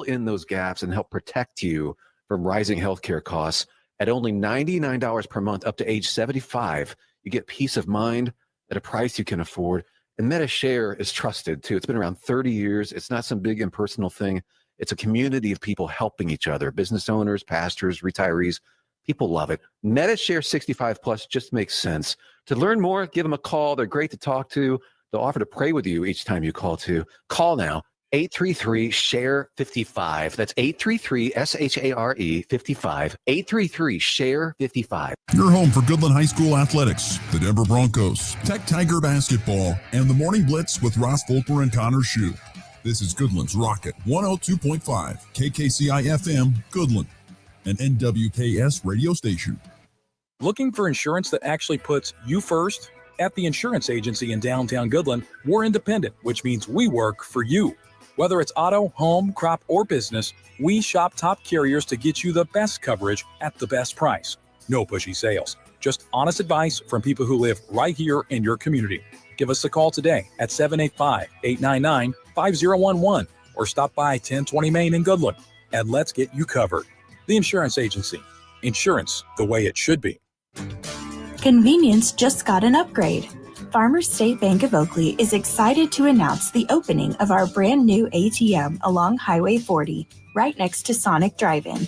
in those gaps and help protect you from rising healthcare costs. At only $99 per month up to age 75, you get peace of mind at a price you can afford. And MediShare is trusted, too. It's been around 30 years. It's not some big impersonal thing. It's a community of people helping each other, business owners, pastors, retirees. People love it. MediShare 65 Plus just makes sense. To learn more, give them a call. They're great to talk to. They'll offer to pray with you each time you call, too. Call now. 833-SHARE-55. That's 833-SHARE-55. 833-SHARE-55. Your home for Goodland High School athletics, the Denver Broncos, Tech Tiger basketball, and the Morning Blitz with Ross Volkmer and Connor Schuh. This is Goodland's Rocket 102.5, KKCI-FM, Goodland, an NWKS radio station. Looking for insurance that actually puts you first? At the insurance agency in downtown Goodland, we're independent, which means we work for you. Whether it's auto, home, crop, or business, we shop top carriers to get you the best coverage at the best price. No pushy sales, just honest advice from people who live right here in your community. Give us a call today at 785-899-5011 or stop by 1020 Main in Goodland and let's get you covered. The Insurance Agency. Insurance the way it should be. Convenience just got an upgrade. Farmers State Bank of Oakley is excited to announce the opening of our brand new ATM along Highway 40, right next to Sonic Drive-In.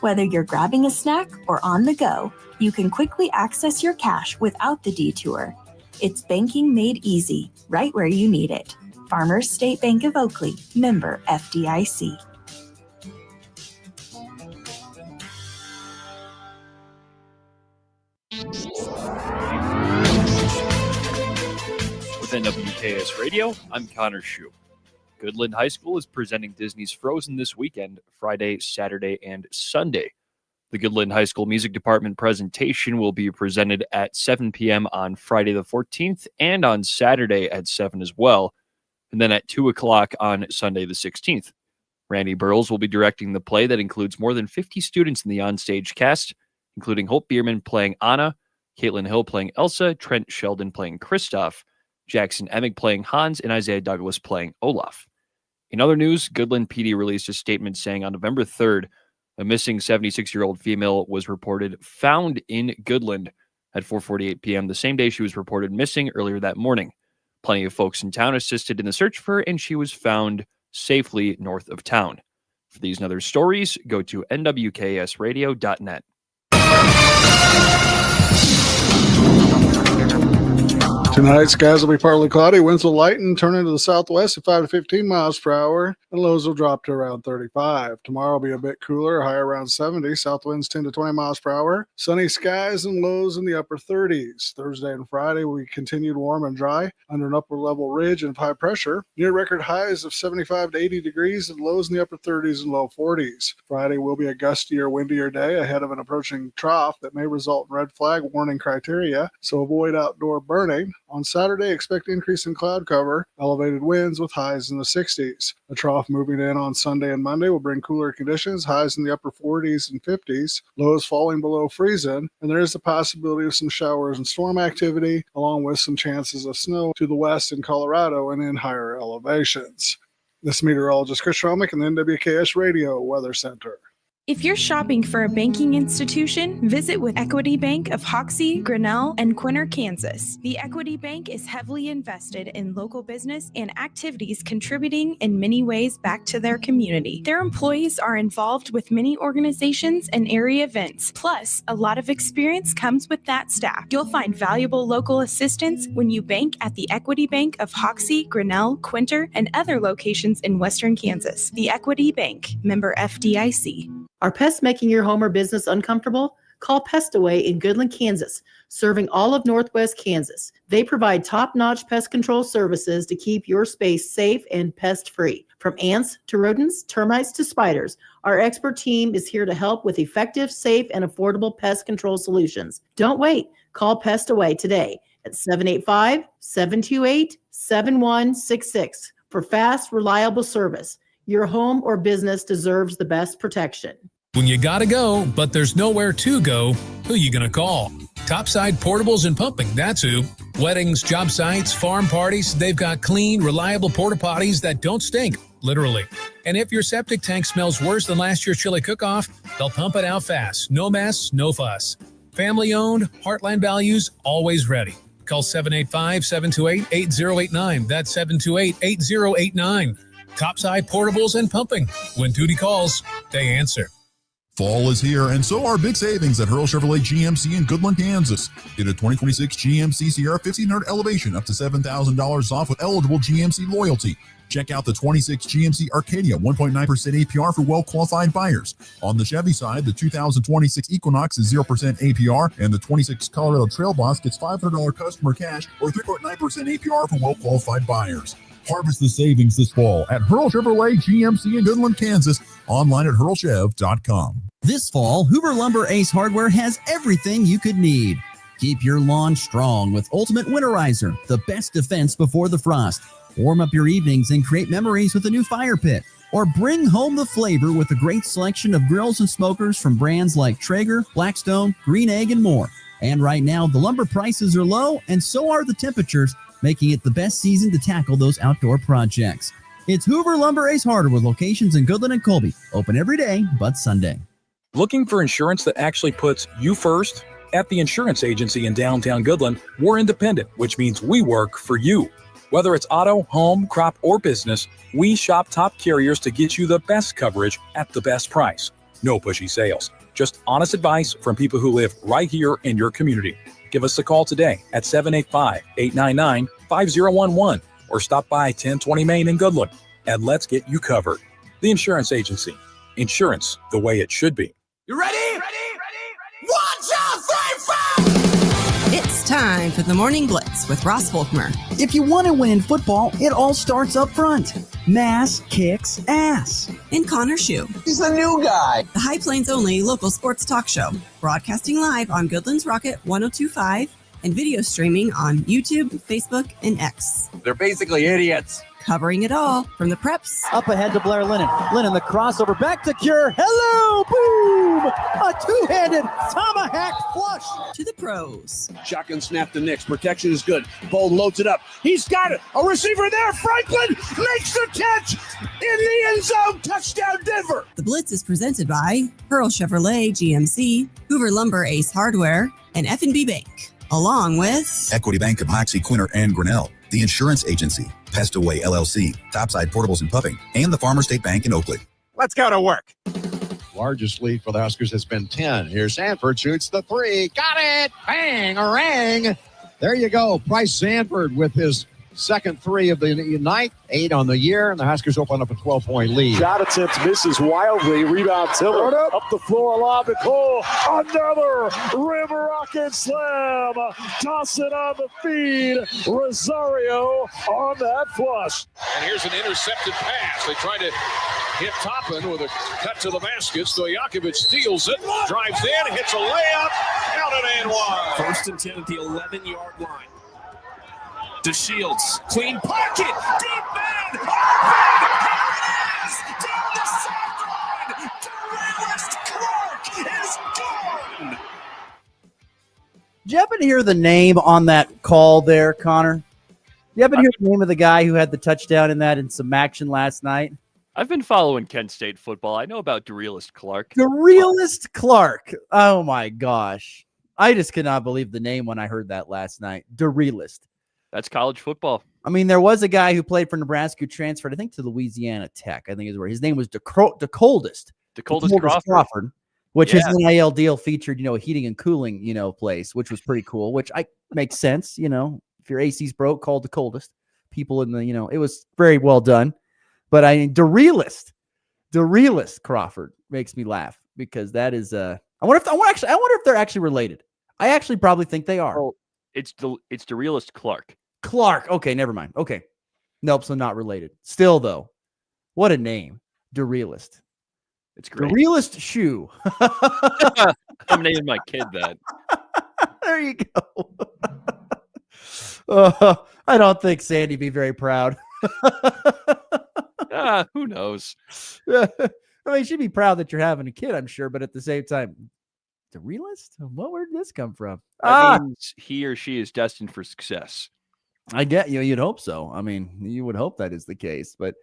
Whether you're grabbing a snack or on the go, you can quickly access your cash without the detour. It's banking made easy, right where you need it. Farmers State Bank of Oakley, member FDIC. With NWKS Radio, I'm Connor Schuh. Goodland High School is presenting Disney's Frozen this weekend, Friday, Saturday, and Sunday. The Goodland High School Music Department presentation will be presented at 7 p.m. on Friday the 14th and on Saturday at 7 as well, and then at 2 o'clock on Sunday the 16th. Randy Burles will be directing the play that includes more than 50 students in the onstage cast, including Hope Bierman playing Anna, Caitlin Hill playing Elsa, Trent Sheldon playing Kristoff, Jackson Emig playing Hans, and Isaiah Douglas playing Olaf. In other news, Goodland PD released a statement saying on November 3rd, a missing 76-year-old female was reported found in Goodland at 4:48 p.m. the same day she was reported missing earlier that morning. Plenty of folks in town assisted in the search for her, and she was found safely north of town. For these and other stories, go to nwksradio.net. Tonight, skies will be partly cloudy. Winds will lighten, turn into the southwest at 5 to 15 miles per hour, and lows will drop to around 35. Tomorrow will be a bit cooler, high around 70. South winds 10 to 20 miles per hour. Sunny skies and lows in the upper 30s. Thursday and Friday will be continued warm and dry under an upper level ridge and high pressure. Near record highs of 75 to 80 degrees and lows in the upper 30s and low 40s. Friday will be a gustier, windier day ahead of an approaching trough that may result in red flag warning criteria, so avoid outdoor burning. On Saturday, expect increase in cloud cover, elevated winds with highs in the 60s. A trough moving in on Sunday and Monday will bring cooler conditions, highs in the upper 40s and 50s, lows falling below freezing, and there is the possibility of some showers and storm activity, along with some chances of snow to the west in Colorado and in higher elevations. This is meteorologist Chris Schromick in the NWKS Radio Weather Center. If you're shopping for a banking institution, visit with Equity Bank of Hoxie, Grinnell, and Quinter, Kansas. The Equity Bank is heavily invested in local business and activities contributing in many ways back to their community. Their employees are involved with many organizations and area events. Plus, a lot of experience comes with that staff. You'll find valuable local assistance when you bank at the Equity Bank of Hoxie, Grinnell, Quinter, and other locations in Western Kansas. The Equity Bank, member FDIC. Are pests making your home or business uncomfortable? Call Pest Away in Goodland, Kansas, serving all of Northwest Kansas. They provide top-notch pest control services to keep your space safe and pest-free. From ants to rodents, termites to spiders, our expert team is here to help with effective, safe, and affordable pest control solutions. Don't wait. Call Pest Away today at 785-728-7166 for fast, reliable service. Your home or business deserves the best protection. When you gotta go, but there's nowhere to go, who you gonna call? Topside Portables and Pumping, that's who. Weddings, job sites, farm parties, they've got clean, reliable porta potties that don't stink. literally. And if your septic tank smells worse than last year's chili cook-off, they'll pump it out fast. No mess, no fuss. Family-owned, Heartland values, always ready. Call 785-728-8089. That's 728-8089. Topside portables and pumping. When duty calls, they answer. Fall is here, and so are big savings at Hurl Chevrolet GMC in Goodland, Kansas. Get a 2026 GMC Sierra 1500 Elevation up to $7,000 off with eligible GMC loyalty. Check out the 26 GMC Arcadia 1.9% APR for well-qualified buyers. On the Chevy side, the 2026 Equinox is 0% APR, and the 26 Colorado Trail Boss gets $500 customer cash or 3.9% APR for well-qualified buyers. Harvest the savings this fall at Hurl Chevrolet GMC in Goodland, Kansas. Online at hurlchev.com. This fall, Hoover Lumber Ace Hardware has everything you could need. Keep your lawn strong with Ultimate Winterizer, the best defense before the frost. Warm up your evenings and create memories with a new fire pit. Or bring home the flavor with a great selection of grills and smokers from brands like Traeger, Blackstone, Green Egg, and more. And right now, the lumber prices are low, and so are the temperatures, making it the best season to tackle those outdoor projects. It's Hoover Lumber Ace Hardware with locations in Goodland and Colby. Open every day but Sunday. Looking for insurance that actually puts you first? At the insurance agency in downtown Goodland, we're independent, which means we work for you. Whether it's auto, home, crop, or business, we shop top carriers to get you the best coverage at the best price. No pushy sales, just honest advice from people who live right here in your community. Give us a call today at 785-899-5011 or stop by 1020 Main in Goodland and let's get you covered. The Insurance Agency. Insurance the way it should be. You ready? Ready? 1, 2, 3, 4! It's time for the Morning Blitz with Ross Volkmer. If you want to win in football, it all starts up front. Mass kicks ass. And Connor Schuh. He's the new guy. The High Plains only local sports talk show. Broadcasting live on Goodland's Rocket 102.5 and video streaming on YouTube, Facebook, and X. They're basically idiots. Covering it all from the preps. Up ahead to Blair Lennon. Lennon the crossover back to Cure. Hello, boom! A two-handed tomahawk flush. To the pros. Shotgun snap to Nix. Protection is good. Bold loads it up. He's got it. A receiver there. Franklin makes the catch in the end zone. Touchdown Denver. The Blitz is presented by Hurl Chevrolet GMC, Hoover Lumber Ace Hardware, and F&B Bank. Along with Equity Bank of Hoxie, Quinter, and Grinnell, the Insurance Agency, Pestaway LLC, Topside Portables and Pumping, and the Farmer State Bank in Oakley. Let's go to work. Largest lead for the Huskers has been 10. Here's Sanford, shoots the three. Got it! Bang! A ring! There you go. Bryce Sanford with his second three of the night, 8 on the year, and the Huskers open up a 12-point lead. Shot attempt misses wildly. Rebound Tiller. Up the floor, lob to Cole. Another rim rocket slam. Toss it on the feed. Rosario on that flush. And here's an intercepted pass. They try to hit Toppin with a cut to the basket. Stojakovic steals it, drives in, hits a layup, out and one. 1st and 10 at the 11-yard line. DeShields, clean pocket, deep man, open, here it is, down the sideline, DeRelist Clark is gone. Did you happen to hear the name on that call there, Connor? Did you happen to hear the name of the guy who had the touchdown in that in some action last night? I've been following Kent State football. I know about DeRelist Clark. DeRelist Clark. Oh, my gosh. I just could not believe the name when I heard that last night. DeRelist. That's college football. I mean, there was a guy who played for Nebraska who transferred, I think, to Louisiana Tech. I think is where his name was DeColdest Crawford, which his NIL deal featured, a heating and cooling, place, which was pretty cool, which makes sense. If your AC's broke, call DeColdest. People in the, it was very well done. But DeRelist Crawford makes me laugh because that is, I wonder if they're actually related. I actually probably think they are. Oh, it's DeRelist Clark. Clark. Okay, never mind. Okay. Nope, so not related. Still, though, what a name. DeRelist. It's great. DeRelist Schuh. I'm naming my kid that. There you go. I don't think Sandy be very proud. Who knows? I mean, she'd be proud that you're having a kid, I'm sure, but at the same time, DeRelist? Where did this come from? That means he or she is destined for success. I get you. You'd hope so. I mean, you would hope that is the case. But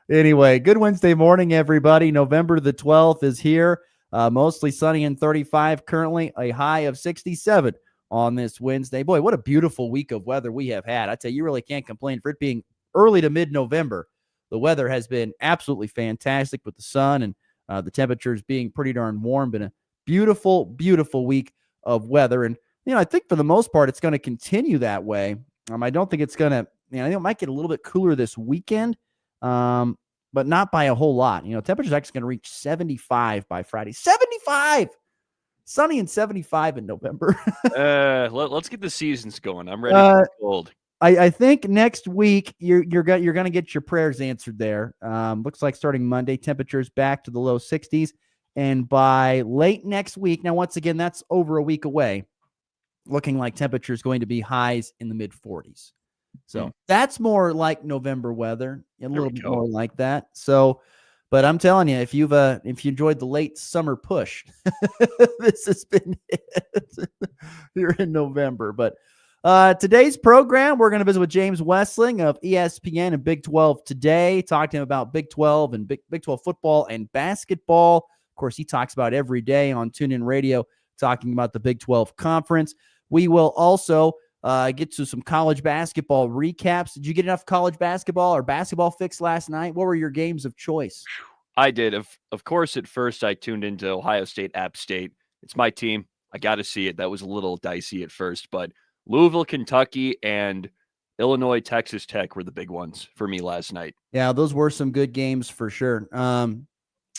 Anyway, good Wednesday morning, everybody. November the 12th is here. Mostly sunny and 35 currently, a high of 67 on this Wednesday. Boy, what a beautiful week of weather we have had. I tell you, you really can't complain for it being early to mid-November. The weather has been absolutely fantastic with the sun and the temperatures being pretty darn warm. Been a beautiful, beautiful week of weather. And, I think for the most part, it's going to continue that way. I don't think it's going to, I think it might get a little bit cooler this weekend, but not by a whole lot. Temperature's actually going to reach 75 by Friday. 75! Sunny and 75 in November. Let's get the seasons going. I'm ready for the cold. I think next week you're going to get your prayers answered there. Looks like starting Monday, temperatures back to the low 60s. And by late next week, now once again, that's over a week away, looking like temperatures going to be highs in the mid 40s. So that's more like November weather, a little bit more like that. So, but I'm telling you, if you enjoyed the late summer push, this has been it here in November. But today's program, we're going to visit with James Wessling of ESPN and Big 12 today. Talk to him about Big 12 and Big 12 football and basketball. Of course, he talks about every day on TuneIn Radio, talking about the Big 12 conference. We will also get to some college basketball recaps. Did you get enough college basketball or basketball fix last night? What were your games of choice? I did. Of course, at first I tuned into Ohio State, App State. It's my team. I got to see it. That was a little dicey at first, but Louisville, Kentucky, and Illinois, Texas Tech were the big ones for me last night. Yeah, those were some good games for sure.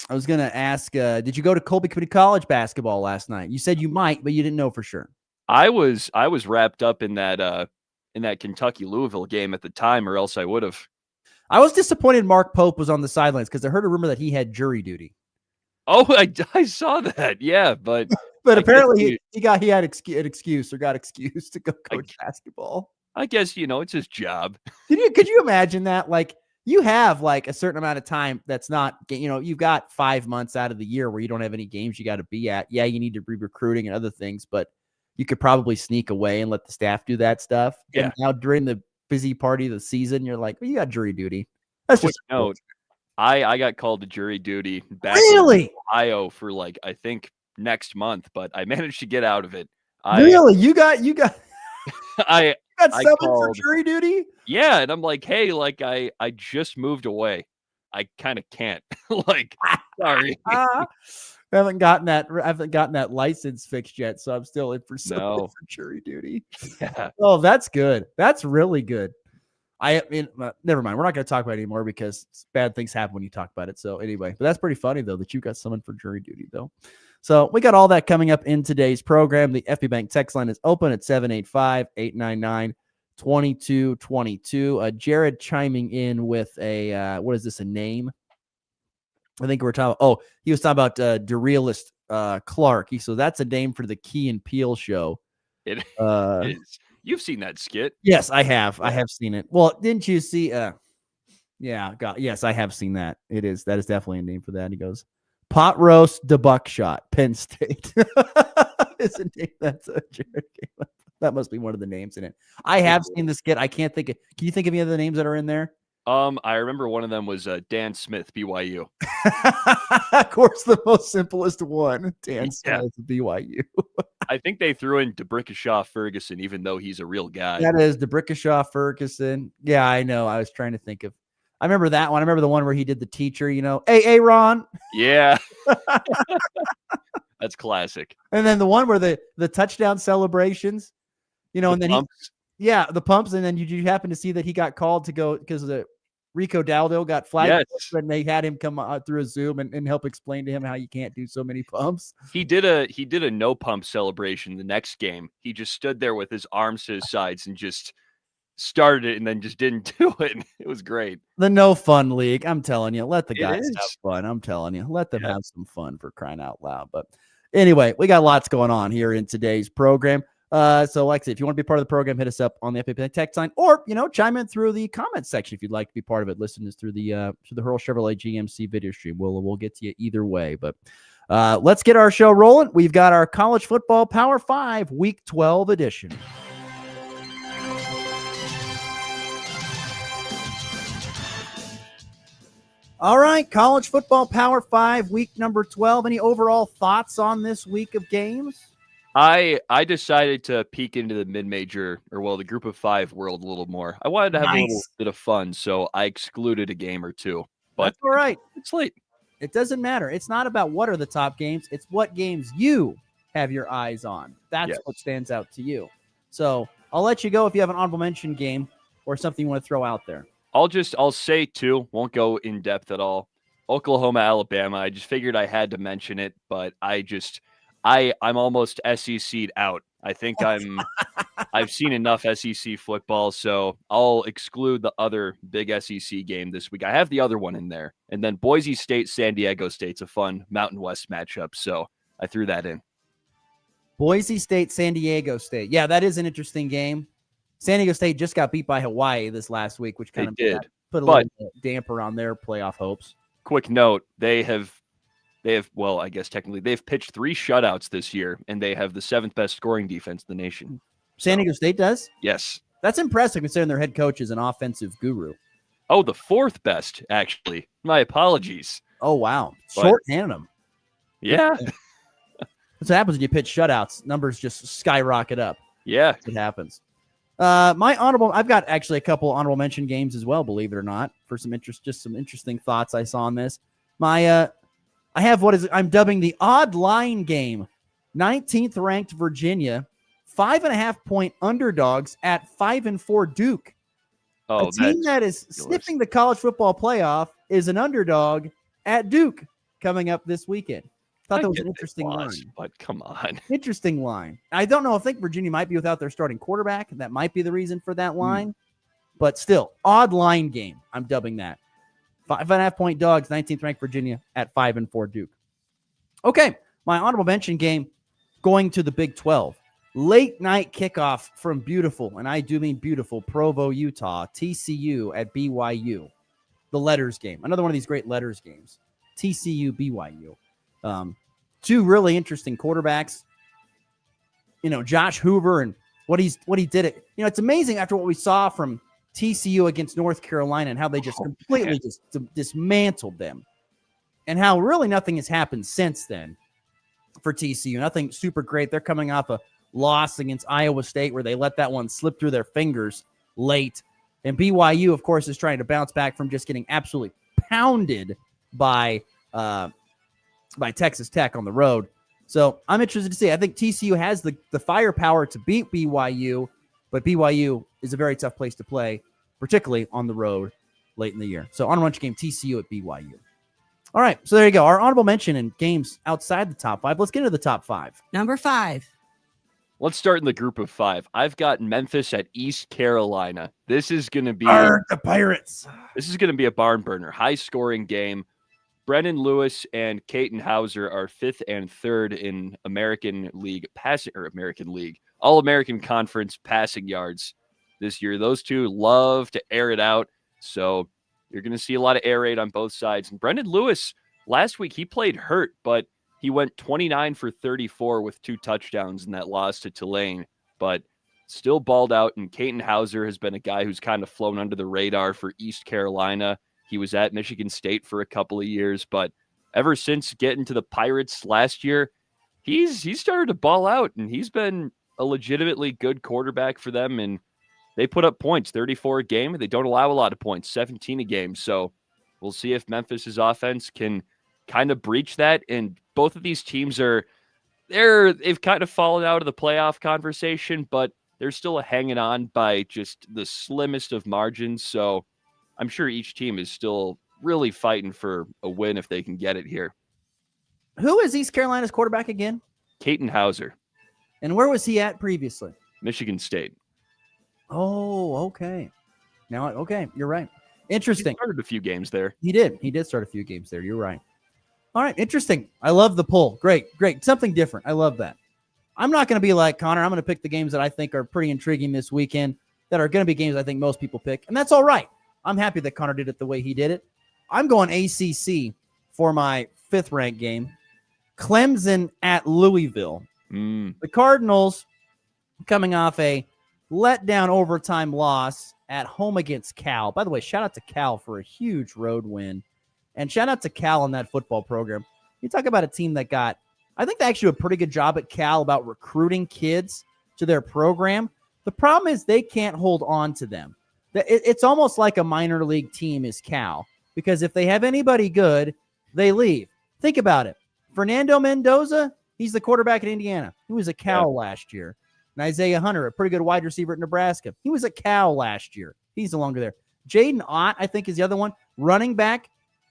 I was going to ask, did you go to Colby Community College basketball last night? You said you might, but you didn't know for sure. I was wrapped up in that Kentucky Louisville game at the time, or else I would have. I was disappointed Mark Pope was on the sidelines because I heard a rumor that he had jury duty. Oh, I saw that. Yeah, but apparently he had an excuse to go coach basketball. I guess it's his job. Could you imagine that? Like, you have like a certain amount of time that's not, you've got 5 months out of the year where you don't have any games you got to be at. Yeah, you need to be recruiting and other things, but you could probably sneak away and let the staff do that stuff. Yeah. And now during the busy party of the season, you're like, well, you got jury duty. That's just no. I got called to jury duty back in Ohio for I think next month, but I managed to get out of it. Really? You got I summoned for jury duty? Yeah, and I'm like, hey, I just moved away. I kind of can't. Sorry. I haven't gotten that license fixed yet, so I'm still in for for jury duty. Yeah. Oh, that's good. That's really good. I mean, never mind. We're not going to talk about it anymore because bad things happen when you talk about it. So anyway, but that's pretty funny though that you got summoned for jury duty though. So we got all that coming up in today's program. The FB Bank text line is open at 785-899-2222. Jared chiming in with a what is this, a name? I think we're talking. He was talking about Derealist Clark. So that's a name for the Key and Peele show. It is. You've seen that skit. Yes, I have. I have seen it. Well, didn't you see? Yes, I have seen that. That is definitely a name for that. He goes, pot roast the buckshot, Penn State. Is a name that's a Jared came up. That must be one of the names in it. I have seen the skit. I can't think of. Can you think of any of the names that are in there? I remember one of them was Dan Smith, BYU. Of course, the most simplest one, Dan Smith, BYU. I think they threw in DeBrickashaw Ferguson, even though he's a real guy. That is DeBrickashaw Ferguson. Yeah, I know. I was trying to think of. I remember that one. I remember the one where he did the teacher. Hey, Ron. Yeah, that's classic. And then the one where the touchdown celebrations. And then pumps. The pumps, and then you happen to see that he got called to go because the Rico Daldo got flagged, and they had him come through a Zoom and help explain to him how you can't do so many pumps. He did a no pump celebration the next game. He just stood there with his arms to his sides and just started it and then just didn't do it. It was great. The no fun league. I'm telling you, let the guys have fun. I'm telling you, let them have some fun for crying out loud. But anyway, we got lots going on here in today's program. So like I said, if you want to be part of the program, hit us up on the FB text line, or chime in through the comments section if you'd like to be part of it. Listen through the Hurl Chevrolet GMC video stream. We'll get to you either way. But let's get our show rolling. We've got our college football Power 5 Week 12 edition. All right, college football Power 5, week number 12. Any overall thoughts on this week of games? I decided to peek into the mid-major, the group of 5 world a little more. I wanted to have a little bit of fun, so I excluded a game or two. But that's all right. It's late. It doesn't matter. It's not about what are the top games. It's what games you have your eyes on. That's what stands out to you. So I'll let you go if you have an honorable mention game or something you want to throw out there. I'll say two, won't go in depth at all. Oklahoma, Alabama. I just figured I had to mention it, but I'm almost SEC'd out. I think I've seen enough SEC football, so I'll exclude the other big SEC game this week. I have the other one in there. And then Boise State, San Diego State's a fun Mountain West matchup, so I threw that in. Boise State, San Diego State. Yeah, that is an interesting game. San Diego State just got beat by Hawaii this last week, which kind of put a little damper on their playoff hopes. Quick note, they have, I guess technically, they've pitched 3 shutouts this year, and they have the 7th best scoring defense in the nation. San Diego State does? Yes. That's impressive considering their head coach is an offensive guru. Oh, the 4th best, actually. My apologies. Oh, wow. Short-handed them. Yeah. That's what happens when you pitch shutouts. Numbers just skyrocket up. Yeah. It happens. I've got actually a couple honorable mention games as well, believe it or not, for some interesting thoughts I saw on this. I have I'm dubbing the odd line game. 19th ranked Virginia, 5.5-point underdogs at 5-4 Duke. Oh, a team that is sniffing the college football playoff is an underdog at Duke coming up this weekend. Thought that was an interesting line. But come on. Interesting line. I think Virginia might be without their starting quarterback, and that might be the reason for that line. But still, odd line game. I'm dubbing that. 5.5-point dogs, 19th ranked Virginia at 5-4 Duke. Okay, my honorable mention game going to the Big 12. Late night kickoff from beautiful, and I do mean beautiful, Provo, Utah, TCU at BYU. The letters game. Another one of these great letters games. TCU, BYU. 2 really interesting quarterbacks. Josh Hoover and what he did. It's amazing after what we saw from TCU against North Carolina and how they just completely just dismantled them, and how really nothing has happened since then for TCU. Nothing super great. They're coming off a loss against Iowa State where they let that one slip through their fingers late. And BYU, of course, is trying to bounce back from just getting absolutely pounded by Texas Tech on the road. So I'm interested to see. I think TCU has the firepower to beat BYU, but BYU is a very tough place to play, particularly on the road late in the year. So honorable mention game, TCU at BYU. All right, so there you go. Our honorable mention in games outside the top 5. Let's get into the top 5. Number 5. Let's start in the group of 5. I've got Memphis at East Carolina. This is going to be the Pirates. This is going to be a barn burner, high-scoring game. Brennan Lewis and Caton Hauser are 5th and 3rd in American League All-American Conference passing yards this year. Those two love to air it out, so you're going to see a lot of air raid on both sides. And Brennan Lewis, last week, he played hurt, but he went 29 for 34 with 2 touchdowns in that loss to Tulane, but still balled out. And Caton Hauser has been a guy who's kind of flown under the radar for East Carolina. He was at Michigan State for a couple of years, but ever since getting to the Pirates last year, he's started to ball out, and he's been a legitimately good quarterback for them. And they put up points, 34 a game. They don't allow a lot of points, 17 a game. So we'll see if Memphis's offense can kind of breach that. And both of these teams they've kind of fallen out of the playoff conversation, but they're still hanging on by just the slimmest of margins. So I'm sure each team is still really fighting for a win if they can get it here. Who is East Carolina's quarterback again? Caton Hauser. And where was he at previously? Michigan State. Oh, okay. Okay, you're right. Interesting. He started a few games there. He did. He did start a few games there. You're right. All right, interesting. I love the poll. Great. Something different. I love that. I'm not going to be like Connor. I'm going to pick the games that I think are pretty intriguing this weekend that are going to be games I think most people pick, and that's all right. I'm happy that Connor did it the way he did it. I'm going ACC for my 5th ranked game. Clemson at Louisville. The Cardinals coming off a letdown overtime loss at home against Cal. By the way, shout out to Cal for a huge road win. And shout out to Cal on that football program. You talk about a team that I think they actually do a pretty good job at Cal about recruiting kids to their program. The problem is they can't hold on to them. It's almost like a minor league team is Cal, because if they have anybody good, they leave. Think about it. Fernando Mendoza, he's the quarterback at Indiana. He was at Cal last year. And Isaiah Hunter, a pretty good wide receiver at Nebraska. He was at Cal last year. He's no longer there. Jaden Ott, I think, is the other one. Running back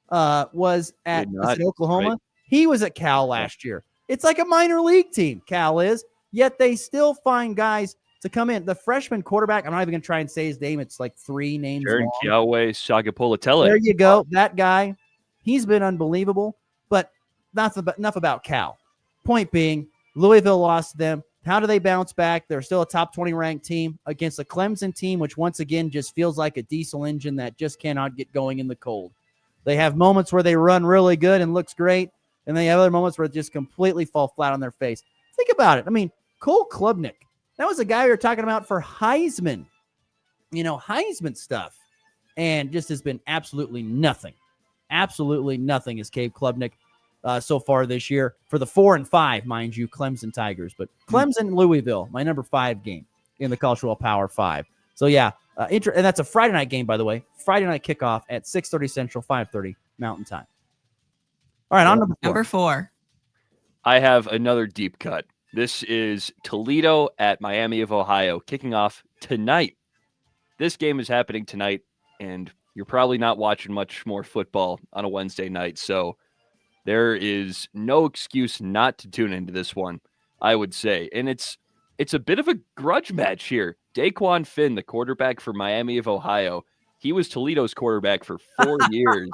was at Oklahoma. Right. He was at Cal last year. It's like a minor league team, Cal is, yet they still find guys to come in. The freshman quarterback, I'm not even going to try and say his name. It's like 3 names long. Yahweh Sagapolatele. There you go. That guy, he's been unbelievable, but enough about Cal. Point being, Louisville lost to them. How do they bounce back? They're still a top 20 ranked team against a Clemson team, which once again just feels like a diesel engine that just cannot get going in the cold. They have moments where they run really good and looks great, and they have other moments where they just completely fall flat on their face. Think about it. I mean, Cole Klubnik, that was a guy we were talking about for Heisman, Heisman stuff, and just has been absolutely nothing. Absolutely nothing is Cade Klubnik so far this year for the 4-5, mind you, Clemson Tigers. But Clemson, Louisville, my number 5 game in the College Football Power 5. So, yeah, and that's a Friday night game, by the way. Friday night kickoff at 6:30 Central, 5:30 Mountain Time. All right, on number 4. I have another deep cut. This is Toledo at Miami of Ohio, kicking off tonight. This game is happening tonight, and you're probably not watching much more football on a Wednesday night, so there is no excuse not to tune into this one, I would say. And it's a bit of a grudge match here. Daquan Finn, the quarterback for Miami of Ohio, he was Toledo's quarterback for 4 years.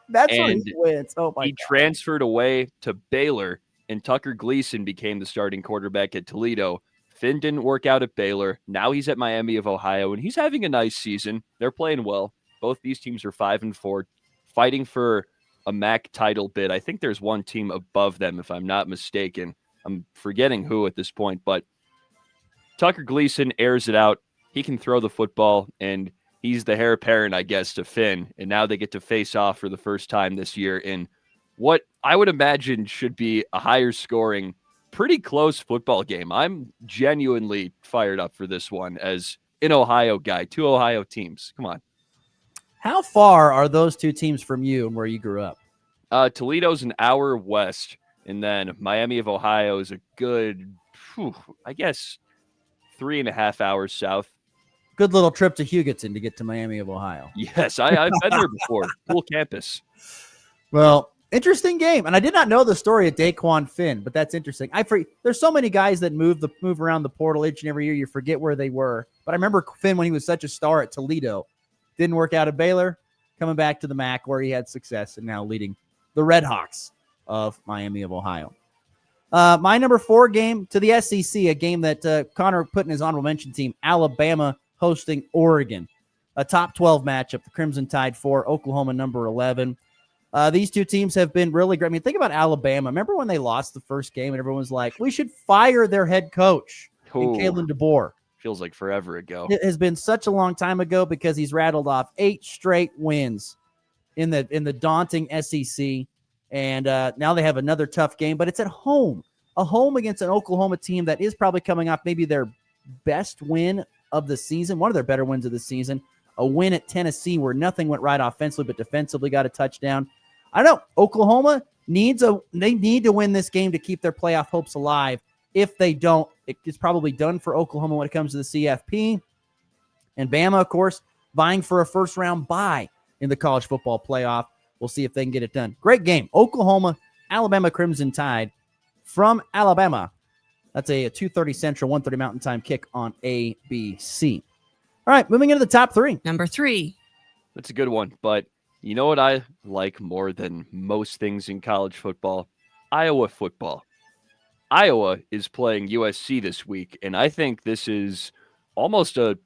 That's where he wins. Oh, my God. He transferred away to Baylor, and Tucker Gleason became the starting quarterback at Toledo. Finn didn't work out at Baylor. Now he's at Miami of Ohio, and he's having a nice season. They're playing well. Both these teams are 5-4, fighting for a MAC title bid. I think there's one team above them, if I'm not mistaken. I'm forgetting who at this point, but Tucker Gleason airs it out. He can throw the football, and he's the heir apparent, I guess, to Finn. And now they get to face off for the first time this year in what I would imagine should be a higher scoring, pretty close football game. I'm genuinely fired up for this one as an Ohio guy. 2 Ohio teams. Come on. How far are those 2 teams from you and where you grew up? Toledo's an hour west, and then Miami of Ohio is a good, I guess, 3.5 hours south. Good little trip to Hugoton to get to Miami of Ohio. Yes, I've been there before. Cool campus. Well, interesting game. And I did not know the story of Daquan Finn, but that's interesting. There's so many guys that move around the portal each and every year. You forget where they were. But I remember Finn when he was such a star at Toledo. Didn't work out at Baylor, coming back to the MAC where he had success and now leading the Red Hawks of Miami of Ohio. My number 4 game to the SEC, a game that Connor put in his honorable mention team, Alabama hosting Oregon. A top 12 matchup, the Crimson Tide 4, Oklahoma number 11. These 2 teams have been really great. I mean, think about Alabama. Remember when they lost the first game and everyone was like, we should fire their head coach, Kalen DeBoer. Feels like forever ago. It has been such a long time ago because he's rattled off 8 straight wins in the daunting SEC. And now they have another tough game, but it's at home. A home against an Oklahoma team that is probably coming off maybe their best win of the season, one of their better wins of the season. A win at Tennessee where nothing went right offensively, but defensively got a touchdown. I don't know. Oklahoma need to win this game to keep their playoff hopes alive. If they don't, it's probably done for Oklahoma when it comes to the CFP. And Bama, of course, vying for a first-round bye in the college football playoff. We'll see if they can get it done. Great game. Oklahoma, Alabama Crimson Tide from Alabama. That's a 2:30 Central, 1:30 Mountain Time kick on ABC. All right, moving into the top 3. Number 3. That's a good one, but you know what I like more than most things in college football? Iowa football. Iowa is playing USC this week, and I think this is almost to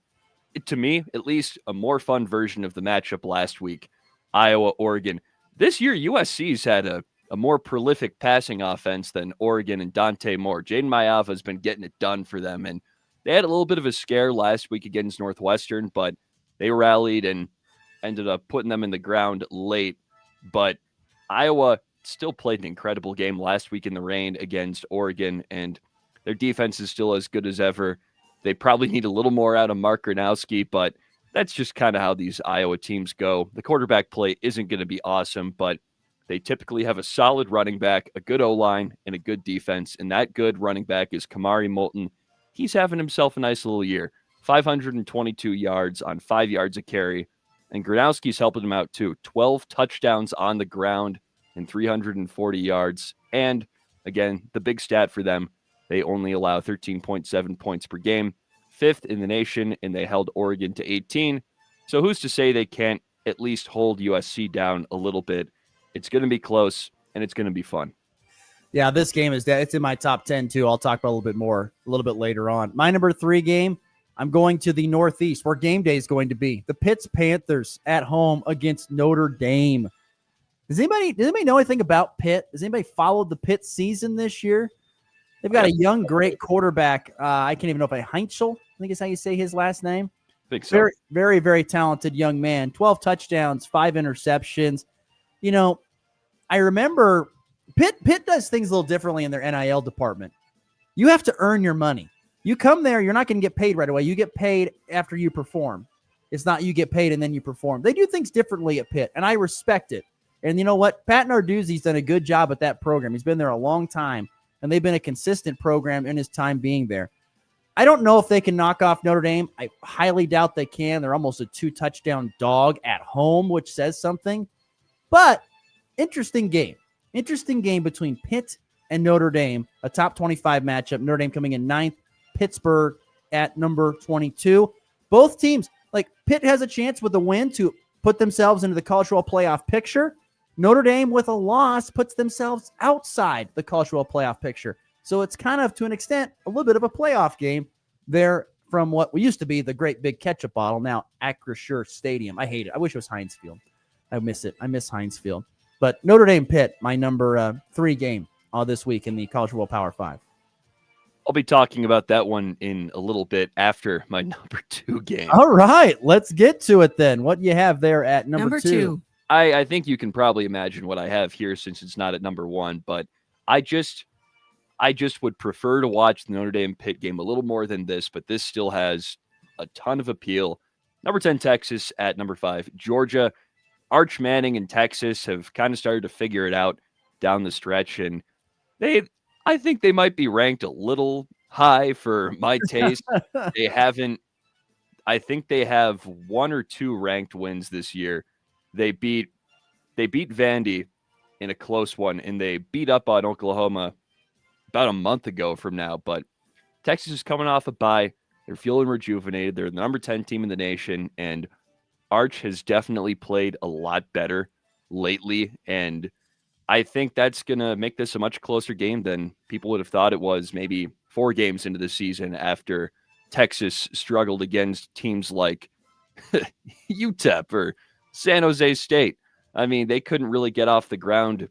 me, at least, a more fun version of the matchup last week. Iowa-Oregon. This year, USC's had a more prolific passing offense than Oregon and Dante Moore. Jaden Mayava has been getting it done for them, and they had a little bit of a scare last week against Northwestern, but they rallied and ended up putting them in the ground late. But Iowa still played an incredible game last week in the rain against Oregon, and their defense is still as good as ever. They probably need a little more out of Mark Gronowski, but that's just kind of how these Iowa teams go. The quarterback play isn't going to be awesome, but they typically have a solid running back, a good O-line, and a good defense, and that good running back is Kamari Moulton. He's having himself a nice little year. 522 yards on 5 yards a carry, and Gronowski's helping him out too. 12 touchdowns on the ground and 340 yards. And again, the big stat for them, they only allow 13.7 points per game, 5th in the nation, and they held Oregon to 18. So who's to say they can't at least hold USC down a little bit? It's going to be close, and it's going to be fun. Yeah, this game it's in my top 10 too. I'll talk about a little bit later on. My number 3 game, I'm going to the Northeast, where game day is going to be. The Pitt's Panthers at home against Notre Dame. Does anybody know anything about Pitt? Has anybody followed the Pitt season this year? They've got a young, great quarterback. I can't even know if Heinzel, I think is how you say his last name. I think so. Very, very, very talented young man. 12 touchdowns, 5 interceptions. You know, I remember Pitt does things a little differently in their NIL department. You have to earn your money. You come there, you're not going to get paid right away. You get paid after you perform. It's not you get paid and then you perform. They do things differently at Pitt, and I respect it. And you know what? Pat Narduzzi's done a good job at that program. He's been there a long time, and they've been a consistent program in his time being there. I don't know if they can knock off Notre Dame. I highly doubt they can. They're almost a 2-touchdown dog at home, which says something. But interesting game. Interesting game between Pitt and Notre Dame, a top 25 matchup. Notre Dame coming in 9th, Pittsburgh at number 22. Both teams, like Pitt has a chance with a win to put themselves into the college football playoff picture. Notre Dame with a loss puts themselves outside the college football playoff picture. So it's kind of, to an extent, a little bit of a playoff game there from what we used to be the great big ketchup bottle, now Acrisure Stadium. I hate it. I wish it was Heinz Field. I miss it. I miss Heinz Field. But Notre Dame Pitt, my number 3 game this week in the College Football Power 5. I'll be talking about that one in a little bit after my number 2 game. All right, let's get to it then. What do you have there at number 2? I think you can probably imagine what I have here since it's not at number 1, but I just would prefer to watch the Notre Dame Pitt game a little more than this, but this still has a ton of appeal. Number 10, Texas at number 5, Georgia. Arch Manning and Texas have kind of started to figure it out down the stretch, and I think they might be ranked a little high for my taste. I think they have 1 or 2 ranked wins this year. They beat Vandy in a close one, and they beat up on Oklahoma about a month ago from now. But Texas is coming off a bye. They're feeling rejuvenated. They're the number 10 team in the nation, and Arch has definitely played a lot better lately, and I think that's going to make this a much closer game than people would have thought it was maybe 4 games into the season after Texas struggled against teams like UTEP or San Jose State. I mean, they couldn't really get off the ground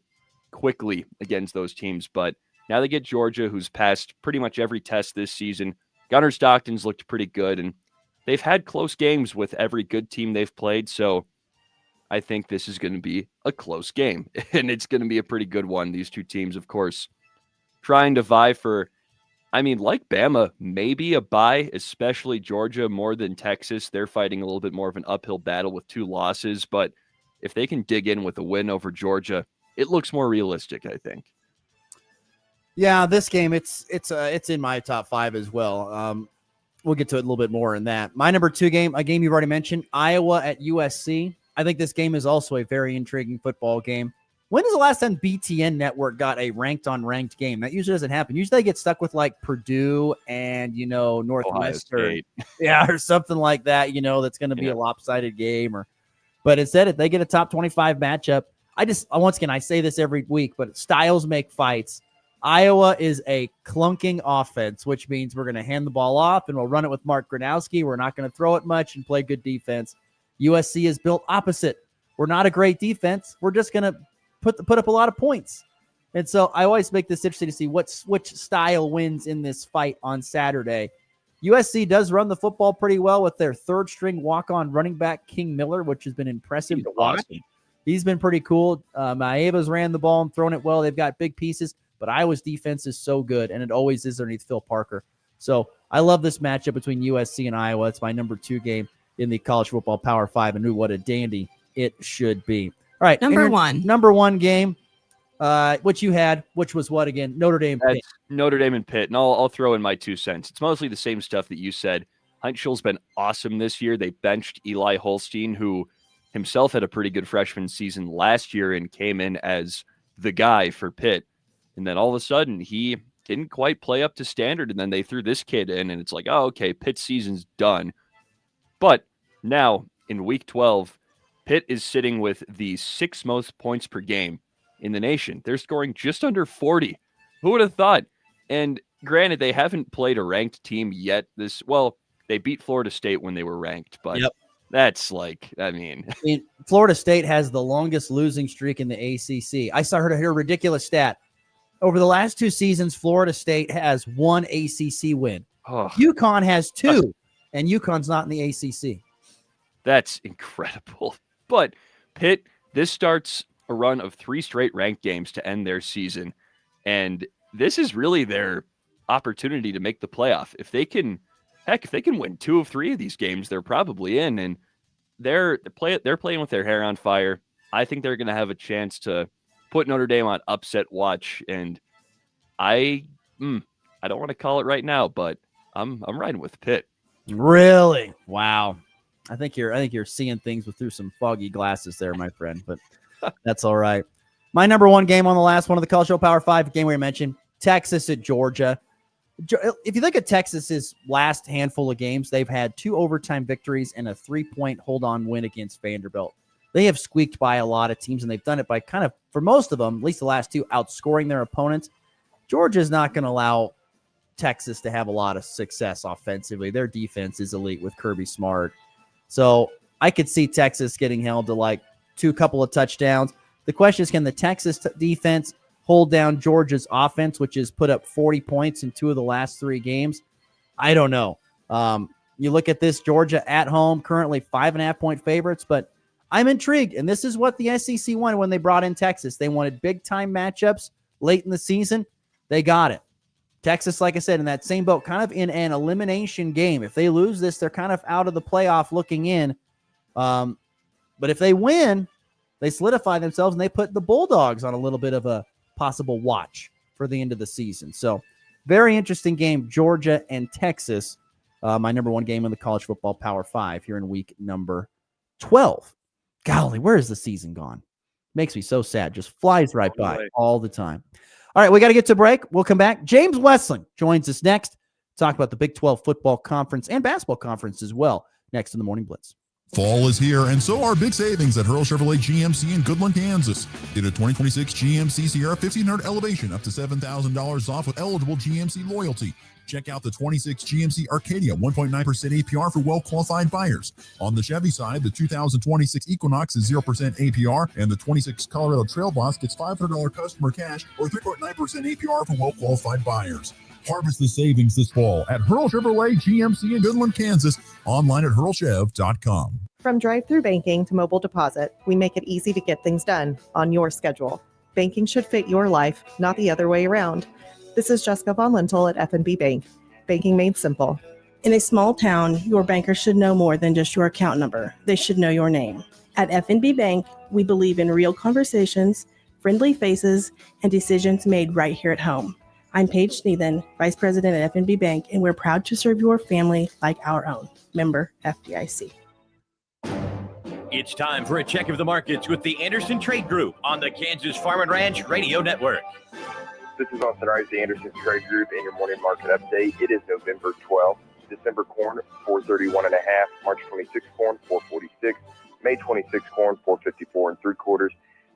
quickly against those teams, but now they get Georgia, who's passed pretty much every test this season. Gunnar Stockton's looked pretty good, and they've had close games with every good team they've played, so I think this is going to be a close game, and it's going to be a pretty good one. These two teams, of course, trying to vie for, I mean, like Bama, maybe a bye, especially Georgia more than Texas. They're fighting a little bit more of an uphill battle with 2 losses, but if they can dig in with a win over Georgia, it looks more realistic, I think. Yeah, this game, it's in my top 5 as well. We'll get to it a little bit more in that. My number 2 game, a game you've already mentioned, Iowa at USC. I think this game is also a very intriguing football game. When is the last time BTN Network got a ranked-on-ranked game? That usually doesn't happen. Usually they get stuck with, like, Purdue and, Northwestern. Yeah, or something like that, that's going to be a lopsided game. But instead, if they get a top 25 matchup, once again, I say this every week, but styles make fights. Iowa is a clunking offense, which means we're going to hand the ball off and we'll run it with Mark Gronowski. We're not going to throw it much and play good defense. USC is built opposite. We're not a great defense. We're just going to put up a lot of points. And so I always make this interesting to see which style wins in this fight on Saturday. USC does run the football pretty well with their 3rd-string walk-on running back, King Miller, which has been impressive to watch. He's been pretty cool. Maeva's ran the ball and thrown it well. They've got big pieces, but Iowa's defense is so good, and it always is underneath Phil Parker. So I love this matchup between USC and Iowa. It's my number 2 game in the college football Power 5, and what a dandy it should be. All right, Number Aaron, one. Number 1 game, which you had, which was what again? Notre Dame. That's Notre Dame and Pitt, and I'll throw in my 2 cents. It's mostly the same stuff that you said. Heintzel's been awesome this year. They benched Eli Holstein, who himself had a pretty good freshman season last year and came in as the guy for Pitt. And then all of a sudden, he didn't quite play up to standard, and then they threw this kid in, and it's like, oh, okay, Pitt's season's done. But now, in Week 12, Pitt is sitting with the 6th most points per game in the nation. They're scoring just under 40. Who would have thought? And granted, they haven't played a ranked team yet. They beat Florida State when they were ranked, but that's like, I mean, Florida State has the longest losing streak in the ACC. I heard a ridiculous stat. Over the last 2 seasons, Florida State has 1 ACC win. Oh. UConn has 2, and UConn's not in the ACC. That's incredible. But Pitt, this starts a run of 3 straight ranked games to end their season, and this is really their opportunity to make the playoff. If they can win 2 of 3 of these games, they're probably in, and they're playing with their hair on fire. I think they're going to have a chance to put Notre Dame on upset watch, and I don't want to call it right now, but I'm riding with Pitt. Really? Wow. I think you're seeing things through some foggy glasses there, my friend, but that's all right. My number 1 game on the last one of the College Show Power 5 game we mentioned, Texas at Georgia. If you look at Texas's last handful of games, they've had 2 overtime victories and a 3-point hold-on win against Vanderbilt. They have squeaked by a lot of teams, and they've done it by kind of, for most of them, at least the last 2, outscoring their opponents. Georgia's not going to allow Texas to have a lot of success offensively. Their defense is elite with Kirby Smart. So I could see Texas getting held to like 2 couple of touchdowns. The question is, can the Texas defense hold down Georgia's offense, which has put up 40 points in 2 of the last 3 games? I don't know. You look at this, Georgia at home, currently 5.5-point favorites, but I'm intrigued. And this is what the SEC wanted when they brought in Texas. They wanted big-time matchups late in the season. They got it. Texas, like I said, in that same boat, kind of in an elimination game. If they lose this, they're kind of out of the playoff looking in. But if they win, they solidify themselves, and they put the Bulldogs on a little bit of a possible watch for the end of the season. So very interesting game, Georgia and Texas. My number 1 game in the College Football Power 5 here in week number 12. Golly, where is the season gone? Makes me so sad. Just flies right by all the time. All right, we got to get to break. We'll come back. James Westling joins us next. Talk about the Big 12 football conference and basketball conference as well next in the Morning Blitz. Fall is here, and so are big savings at Hurl Chevrolet GMC in Goodland, Kansas. Get a 2026 GMC Sierra 1500 Elevation up to $7,000 off with eligible GMC loyalty. Check out the 26 GMC Arcadia 1.9% APR for well-qualified buyers. On the Chevy side, the 2026 Equinox is 0% APR, and the 26 Colorado Trail Boss gets $500 customer cash or 3.9% APR for well-qualified buyers. Harvest the savings this fall at Hurl Chevrolet GMC in Goodland, Kansas. Online at hurlchev.com. From drive-through banking to mobile deposit, we make it easy to get things done on your schedule. Banking should fit your life, not the other way around. This is Jessica Von Lintel at F&B Bank. Banking made simple. In a small town, your banker should know more than just your account number. They should know your name. At F&B Bank, we believe in real conversations, friendly faces, and decisions made right here at home. I'm Paige Sneathen, Vice President at F&B Bank, and we're proud to serve your family like our own. Member FDIC. It's time for a check of the markets with the Anderson Trade Group on the Kansas Farm and Ranch Radio Network. This is Austin Rice, the Anderson Trade Group, and your morning market update. It is November 12th. December corn, 431.5. March 26 corn, 446. May 26 corn, 454 3/4.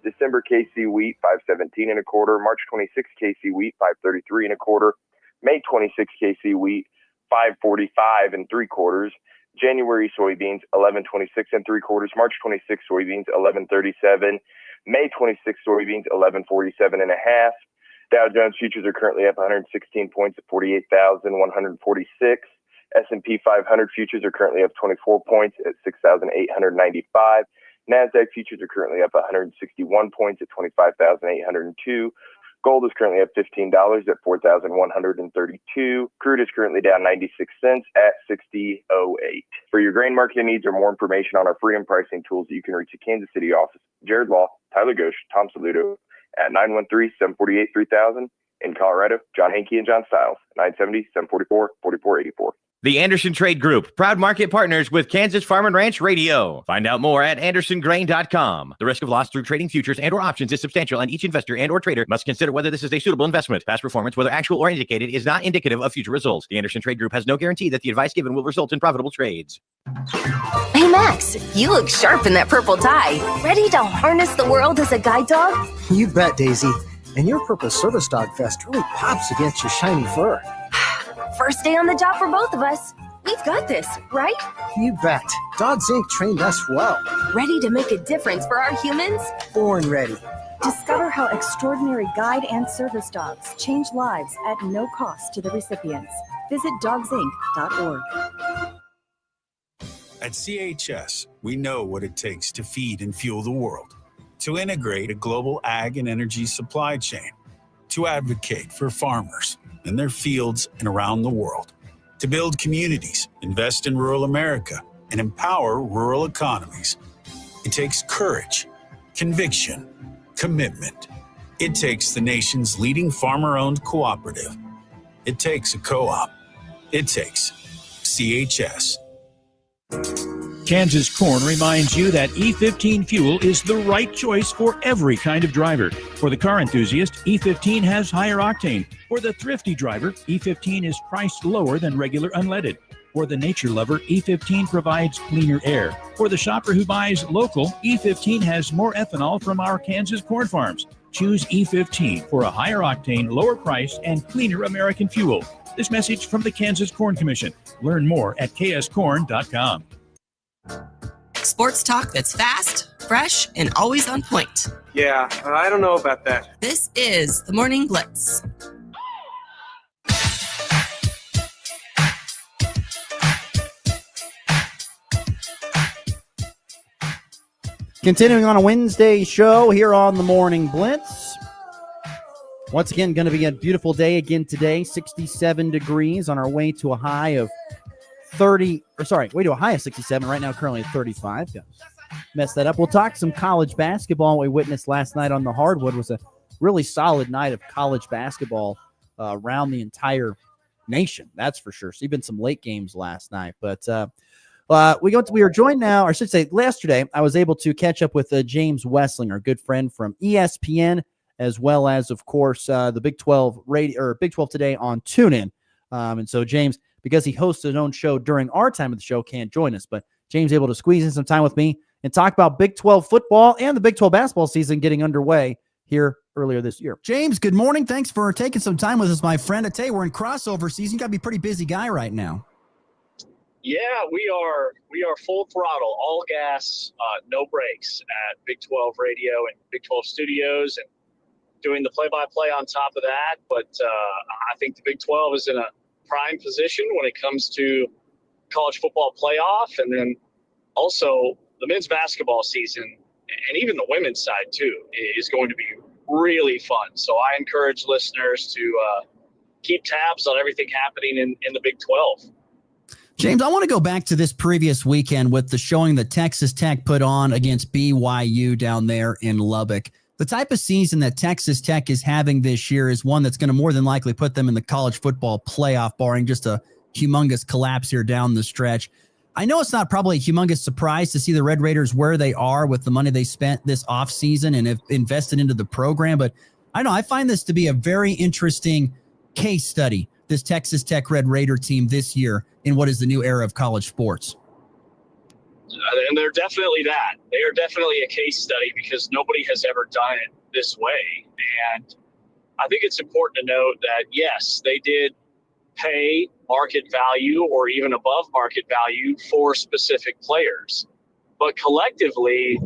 December KC wheat, 517 1/4. March 26 KC wheat, 533 1/4. May 26 KC wheat, 545 3/4. January soybeans, 1126 3/4. March 26 soybeans, 1137. May 26 soybeans, 1147.5. Dow Jones futures are currently up 116 points at 48,146. S&P 500 futures are currently up 24 points at 6,895. NASDAQ futures are currently up 161 points at 25,802. Gold is currently up $15 at 4,132. Crude is currently down 96 cents at 60.08. For your grain marketing needs or more information on our freedom pricing tools, you can reach the Kansas City office, Jared Law, Tyler Ghosh, Tom Saludo at 913-748-3000. In Colorado, John Hankey and John Stiles, 970-744-4484. The Anderson Trade Group, proud market partners with Kansas Farm and Ranch Radio. Find out more at andersongrain.com. The risk of loss through trading futures and or options is substantial, and each investor and or trader must consider whether this is a suitable investment. Past performance, whether actual or indicated, is not indicative of future results. The Anderson Trade Group has no guarantee that the advice given will result in profitable trades. Hey Max, you look sharp in that purple tie. Ready to harness the world as a guide dog? You bet, Daisy. And your purple service dog vest really pops against your shiny fur. First day on the job for both of us. We've got this, right? You bet. Dogs Inc. trained us well. Ready to make a difference for our humans? Born ready. Discover how extraordinary guide and service dogs change lives at no cost to the recipients. Visit dogsinc.org. At CHS, we know what it takes to feed and fuel the world, to integrate a global ag and energy supply chain, to advocate for farmers in their fields and around the world, to build communities, invest in rural America, and empower rural economies. It takes courage, conviction, commitment. It takes the nation's leading farmer-owned cooperative. It takes a co-op. It takes CHS. Kansas Corn reminds you that E15 fuel is the right choice for every kind of driver. For the car enthusiast, E15 has higher octane. For the thrifty driver, E15 is priced lower than regular unleaded. For the nature lover, E15 provides cleaner air. For the shopper who buys local, E15 has more ethanol from our Kansas corn farms. Choose E15 for a higher octane, lower price, and cleaner American fuel. This message from the Kansas Corn Commission. Learn more at kscorn.com. Sports talk that's fast, fresh, and always on point. Yeah, I don't know about that. This is the Morning Blitz. Continuing on a Wednesday show here on the Morning Blitz. Once again, going to be a beautiful day again today. 67 degrees on our way to a high of 67. Right now, currently at 35. Messed that up. We'll talk some college basketball. What we witnessed last night on the hardwood was a really solid night of college basketball around the entire nation. That's for sure. So, even some late games last night. But we are joined now, or I should say, yesterday, I was able to catch up with James Wessling, our good friend from ESPN, as well as, of course, the Big 12 radio or Big 12 Today on TuneIn. And so, James, because he hosts his own show during our time of the show, can't join us. But James able to squeeze in some time with me and talk about Big 12 football and the Big 12 basketball season getting underway here earlier this year. James, good morning. Thanks for taking some time with us, my friend. I tell you, we're in crossover season. You got to be a pretty busy guy right now. Yeah, we are full throttle, all gas, no brakes at Big 12 Radio and Big 12 Studios, and doing the play-by-play on top of that. But I think the Big 12 is in a prime position when it comes to college football playoff, and then also the men's basketball season, and even the women's side too, is going to be really fun. So I encourage listeners to keep tabs on everything happening in the Big 12. James, I want to go back to this previous weekend with the showing that Texas Tech put on against BYU down there in Lubbock. The type of season that Texas Tech is having this year is one that's going to more than likely put them in the college football playoff, barring just a humongous collapse here down the stretch. I know it's not probably a humongous surprise to see the Red Raiders where they are with the money they spent this offseason and have invested into the program, but I know I find this to be a very interesting case study, this Texas Tech Red Raider team this year in what is the new era of college sports. And they're definitely that. They are definitely a case study because nobody has ever done it this way. And I think it's important to note that, yes, they did pay market value or even above market value for specific players. But collectively,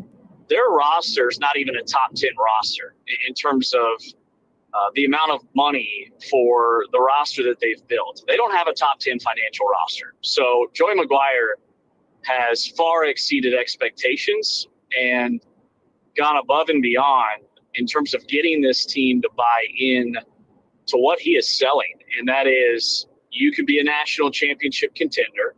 their roster is not even a top 10 roster in terms of the amount of money for the roster that they've built. They don't have a top 10 financial roster. So Joey McGuire has far exceeded expectations, and gone above and beyond in terms of getting this team to buy in to what he is selling. And that is, you could be a national championship contender.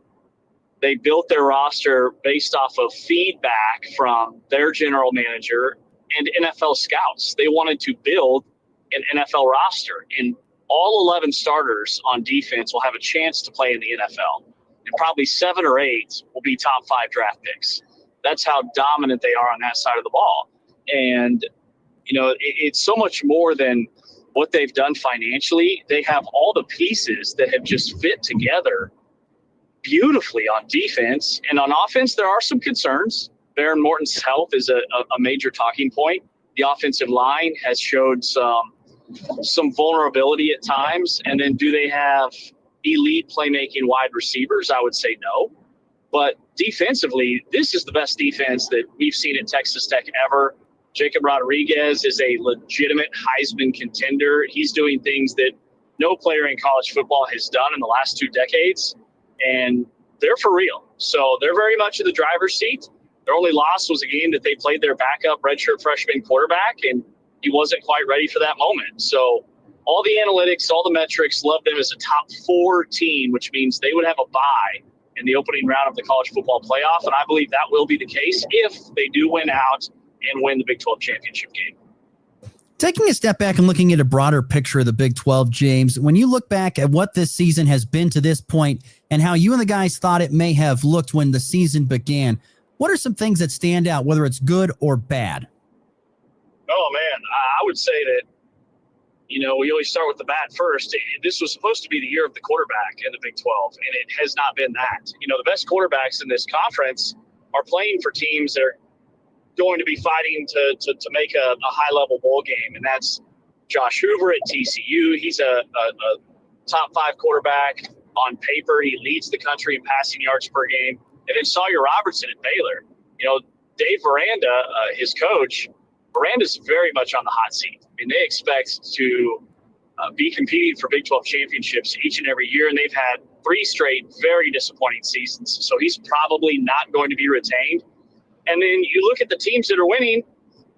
They built their roster based off of feedback from their general manager and NFL scouts. They wanted to build an NFL roster, and all 11 starters on defense will have a chance to play in the NFL. And probably 7 or 8 will be top 5 draft picks. That's how dominant they are on that side of the ball. And, it's so much more than what they've done financially. They have all the pieces that have just fit together beautifully on defense. And on offense, there are some concerns. Baron Morton's health is a major talking point. The offensive line has showed some vulnerability at times. And then do they have elite playmaking wide receivers? I would say no. But defensively, this is the best defense that we've seen at Texas Tech ever. Jacob Rodriguez is a legitimate Heisman contender. He's doing things that no player in college football has done in the last 2 decades. And they're for real. So they're very much in the driver's seat. Their only loss was a game that they played their backup redshirt freshman quarterback, and he wasn't quite ready for that moment. So all the analytics, all the metrics love them as a top 4 team, which means they would have a bye in the opening round of the college football playoff. And I believe that will be the case if they do win out and win the Big 12 championship game. Taking a step back and looking at a broader picture of the Big 12, James, when you look back at what this season has been to this point and how you and the guys thought it may have looked when the season began, what are some things that stand out, whether it's good or bad? Oh, man, I would say that, we always start with the bad first. This was supposed to be the year of the quarterback in the Big 12, and it has not been that. The best quarterbacks in this conference are playing for teams that are going to be fighting to make a high-level bowl game, and that's Josh Hoover at TCU. He's a top 5 quarterback on paper. He leads the country in passing yards per game. And then Sawyer Robertson at Baylor. Dave Veranda, his coach, Veranda's very much on the hot seat. I mean, they expect to be competing for Big 12 championships each and every year, and they've had 3 straight very disappointing seasons. So he's probably not going to be retained. And then you look at the teams that are winning.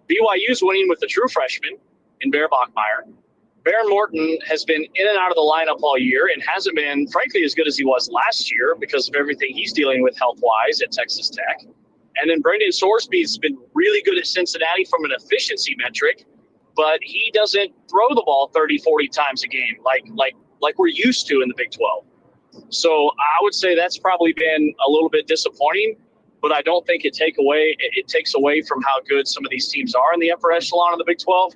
BYU's winning with the true freshman in Bear Bachmeier. Baron Morton has been in and out of the lineup all year and hasn't been, frankly, as good as he was last year because of everything he's dealing with health-wise at Texas Tech. And then Brendan Sorsby's been really good at Cincinnati from an efficiency metric, but he doesn't throw the ball 30, 40 times a game like we're used to in the Big 12. So I would say that's probably been a little bit disappointing, but I don't think it takes away from how good some of these teams are in the upper echelon of the Big 12.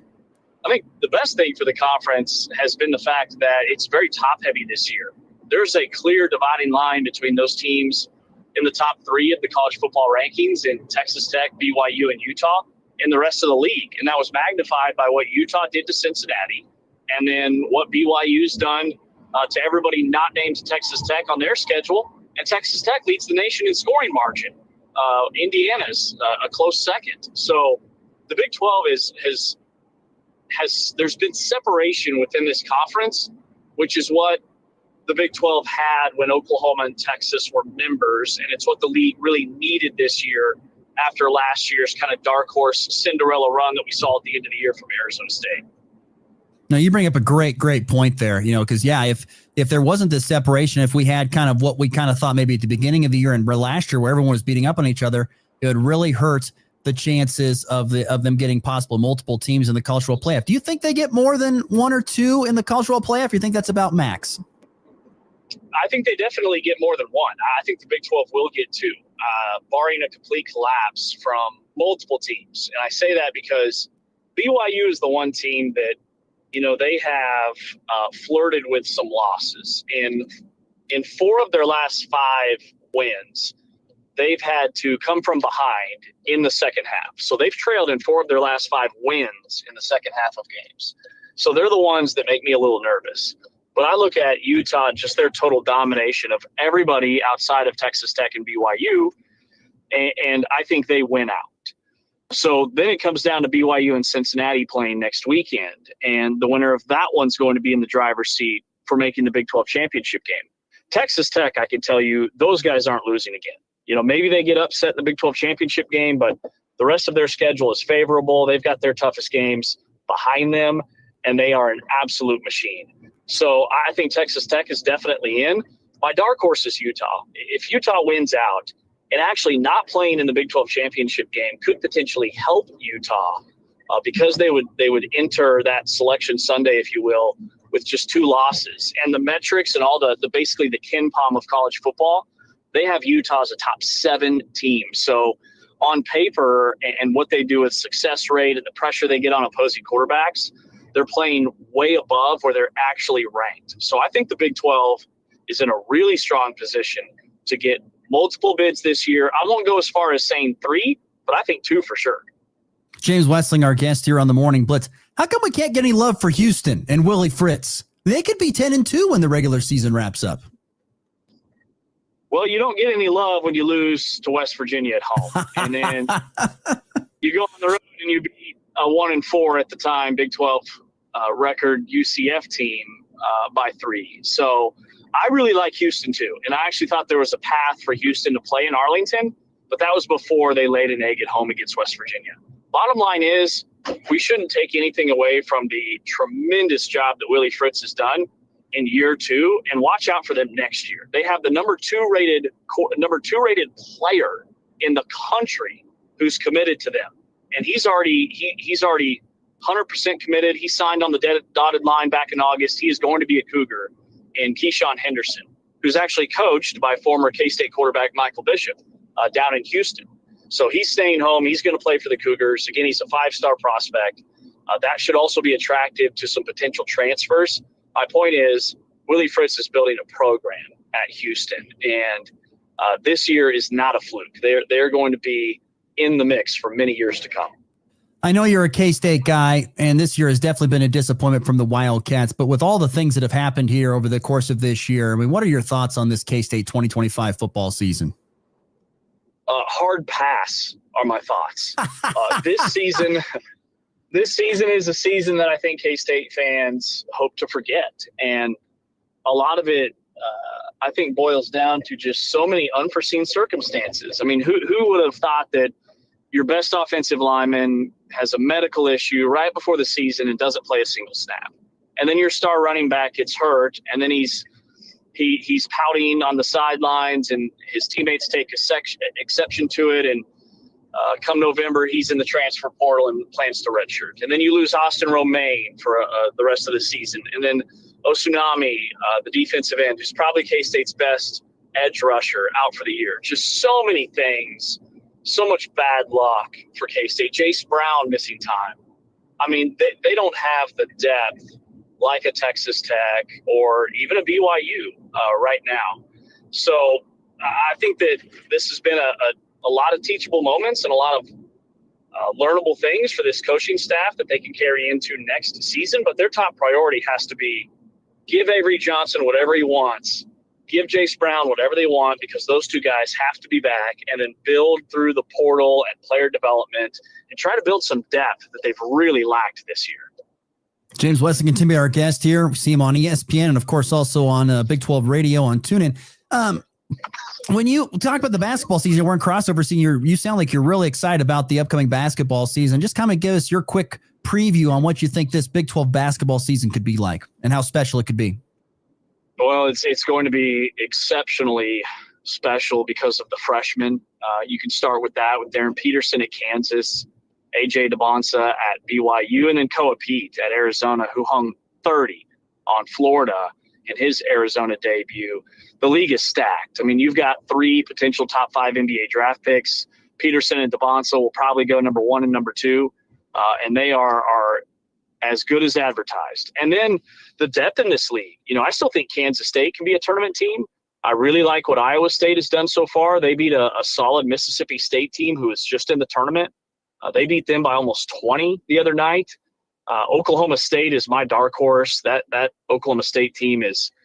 I think the best thing for the conference has been the fact that it's very top-heavy this year. There's a clear dividing line between those teams in the top 3 of the college football rankings in Texas Tech, BYU, and Utah, and the rest of the league. And that was magnified by what Utah did to Cincinnati, and then what BYU's done to everybody not named Texas Tech on their schedule. And Texas Tech leads the nation in scoring margin. Indiana's a close second. So the Big 12 there's been separation within this conference, which is what the Big 12 had when Oklahoma and Texas were members, and it's what the league really needed this year after last year's kind of dark horse Cinderella run that we saw at the end of the year from Arizona State. Now, you bring up a great point there, because, if there wasn't this separation, if we had kind of what we kind of thought maybe at the beginning of the year and last year where everyone was beating up on each other, it would really hurt the chances of them getting possible multiple teams in the college football playoff. Do you think they get more than 1 or 2 in the college football playoff? Or you think that's about max? I think they definitely get more than 1. I think the Big 12 will get 2, barring a complete collapse from multiple teams. And I say that because BYU is the one team that, they have flirted with some losses. In 4 of their last 5 wins, they've had to come from behind in the second half. So they've trailed in 4 of their last 5 wins in the second half of games. So they're the ones that make me a little nervous. But I look at Utah, just their total domination of everybody outside of Texas Tech and BYU, and I think they win out. So then it comes down to BYU and Cincinnati playing next weekend, and the winner of that one's going to be in the driver's seat for making the Big 12 championship game. Texas Tech, I can tell you, those guys aren't losing again. Maybe they get upset in the Big 12 championship game, but The rest of their schedule is favorable. They've got their toughest games behind them, and they are an absolute machine. So I think Texas Tech is definitely in. My dark horse is Utah. If Utah wins out, and actually not playing in the Big 12 championship game could potentially help Utah because they would enter that selection Sunday, if you will, with just 2 losses. And the metrics and all the basically the kin palm of college football, they have Utah as a top 7 team. So on paper and what they do with success rate and the pressure they get on opposing quarterbacks, they're playing way above where they're actually ranked. So I think the Big 12 is in a really strong position to get multiple bids this year. I won't go as far as saying 3, but I think 2 for sure. James Westling, our guest here on the Morning Blitz. How come we can't get any love for Houston and Willie Fritz? They could be 10-2 when the regular season wraps up. Well, you don't get any love when you lose to West Virginia at home. And then you go on the road and you beat a 1-4 at the time Big 12 record UCF team by 3. So I really like Houston too. And I actually thought there was a path for Houston to play in Arlington, but that was before they laid an egg at home against West Virginia. Bottom line is we shouldn't take anything away from the tremendous job that Willie Fritz has done in year 2, and watch out for them next year. They have the number 2 rated player in the country who's committed to them. And he's already 100% committed. He signed on the dotted line back in August. He is going to be a Cougar. And Keyshawn Henderson, who's actually coached by former K-State quarterback Michael Bishop down in Houston. So he's staying home. He's going to play for the Cougars. Again, he's a 5-star prospect. That should also be attractive to some potential transfers. My point is Willie Fritz is building a program at Houston, and this year is not a fluke. They're going to be in the mix for many years to come. I know you're a K-State guy, and this year has definitely been a disappointment from the Wildcats, but with all the things that have happened here over the course of this year, I mean, what are your thoughts on this K-State 2025 football season? Hard pass are my thoughts. This season is a season that I think K-State fans hope to forget. And a lot of it, I think, boils down to just so many unforeseen circumstances. I mean, who would have thought that your best offensive lineman has a medical issue right before the season and doesn't play a single snap? And then your star running back gets hurt, and then he's pouting on the sidelines, and his teammates take exception to it. And come November, he's in the transfer portal and plans to redshirt. And then you lose Austin Romaine for the rest of the season. And then Osunami, the defensive end, who's probably K-State's best edge rusher, out for the year. Just so many things, so much bad luck for K-State. Jace Brown missing time. I mean, they don't have the depth like a Texas Tech or even a BYU right now. So I think that this has been a lot of teachable moments and a lot of learnable things for this coaching staff that they can carry into next season. But their top priority has to be give Avery Johnson whatever he wants, give Jace Brown whatever they want, because those two guys have to be back, and then build through the portal and player development and try to build some depth that they've really lacked this year. James Weston can be our guest here. We see him on ESPN and, of course, also on Big 12 Radio on TuneIn. When you talk about the basketball season, we're in crossover season. You sound like you're really excited about the upcoming basketball season. Just kind of give us your quick preview on what you think this Big 12 basketball season could be like and how special it could be. Well, it's going to be exceptionally special because of the freshmen. You can start with that with Darren Peterson at Kansas, A.J. DeBonsa at BYU, and then Koa Pete at Arizona, who hung 30 on Florida in his Arizona debut. The league is stacked. I mean, you've got 3 potential top 5 NBA draft picks. Peterson and DeBonsa will probably go number 1 and number 2, and they are as good as advertised. And then the depth in this league. You know, I still think Kansas State can be a tournament team. I really like what Iowa State has done so far. They beat a solid Mississippi State team who is just in the tournament. They beat them by almost 20 the other night. Oklahoma State is my dark horse. That Oklahoma State team is –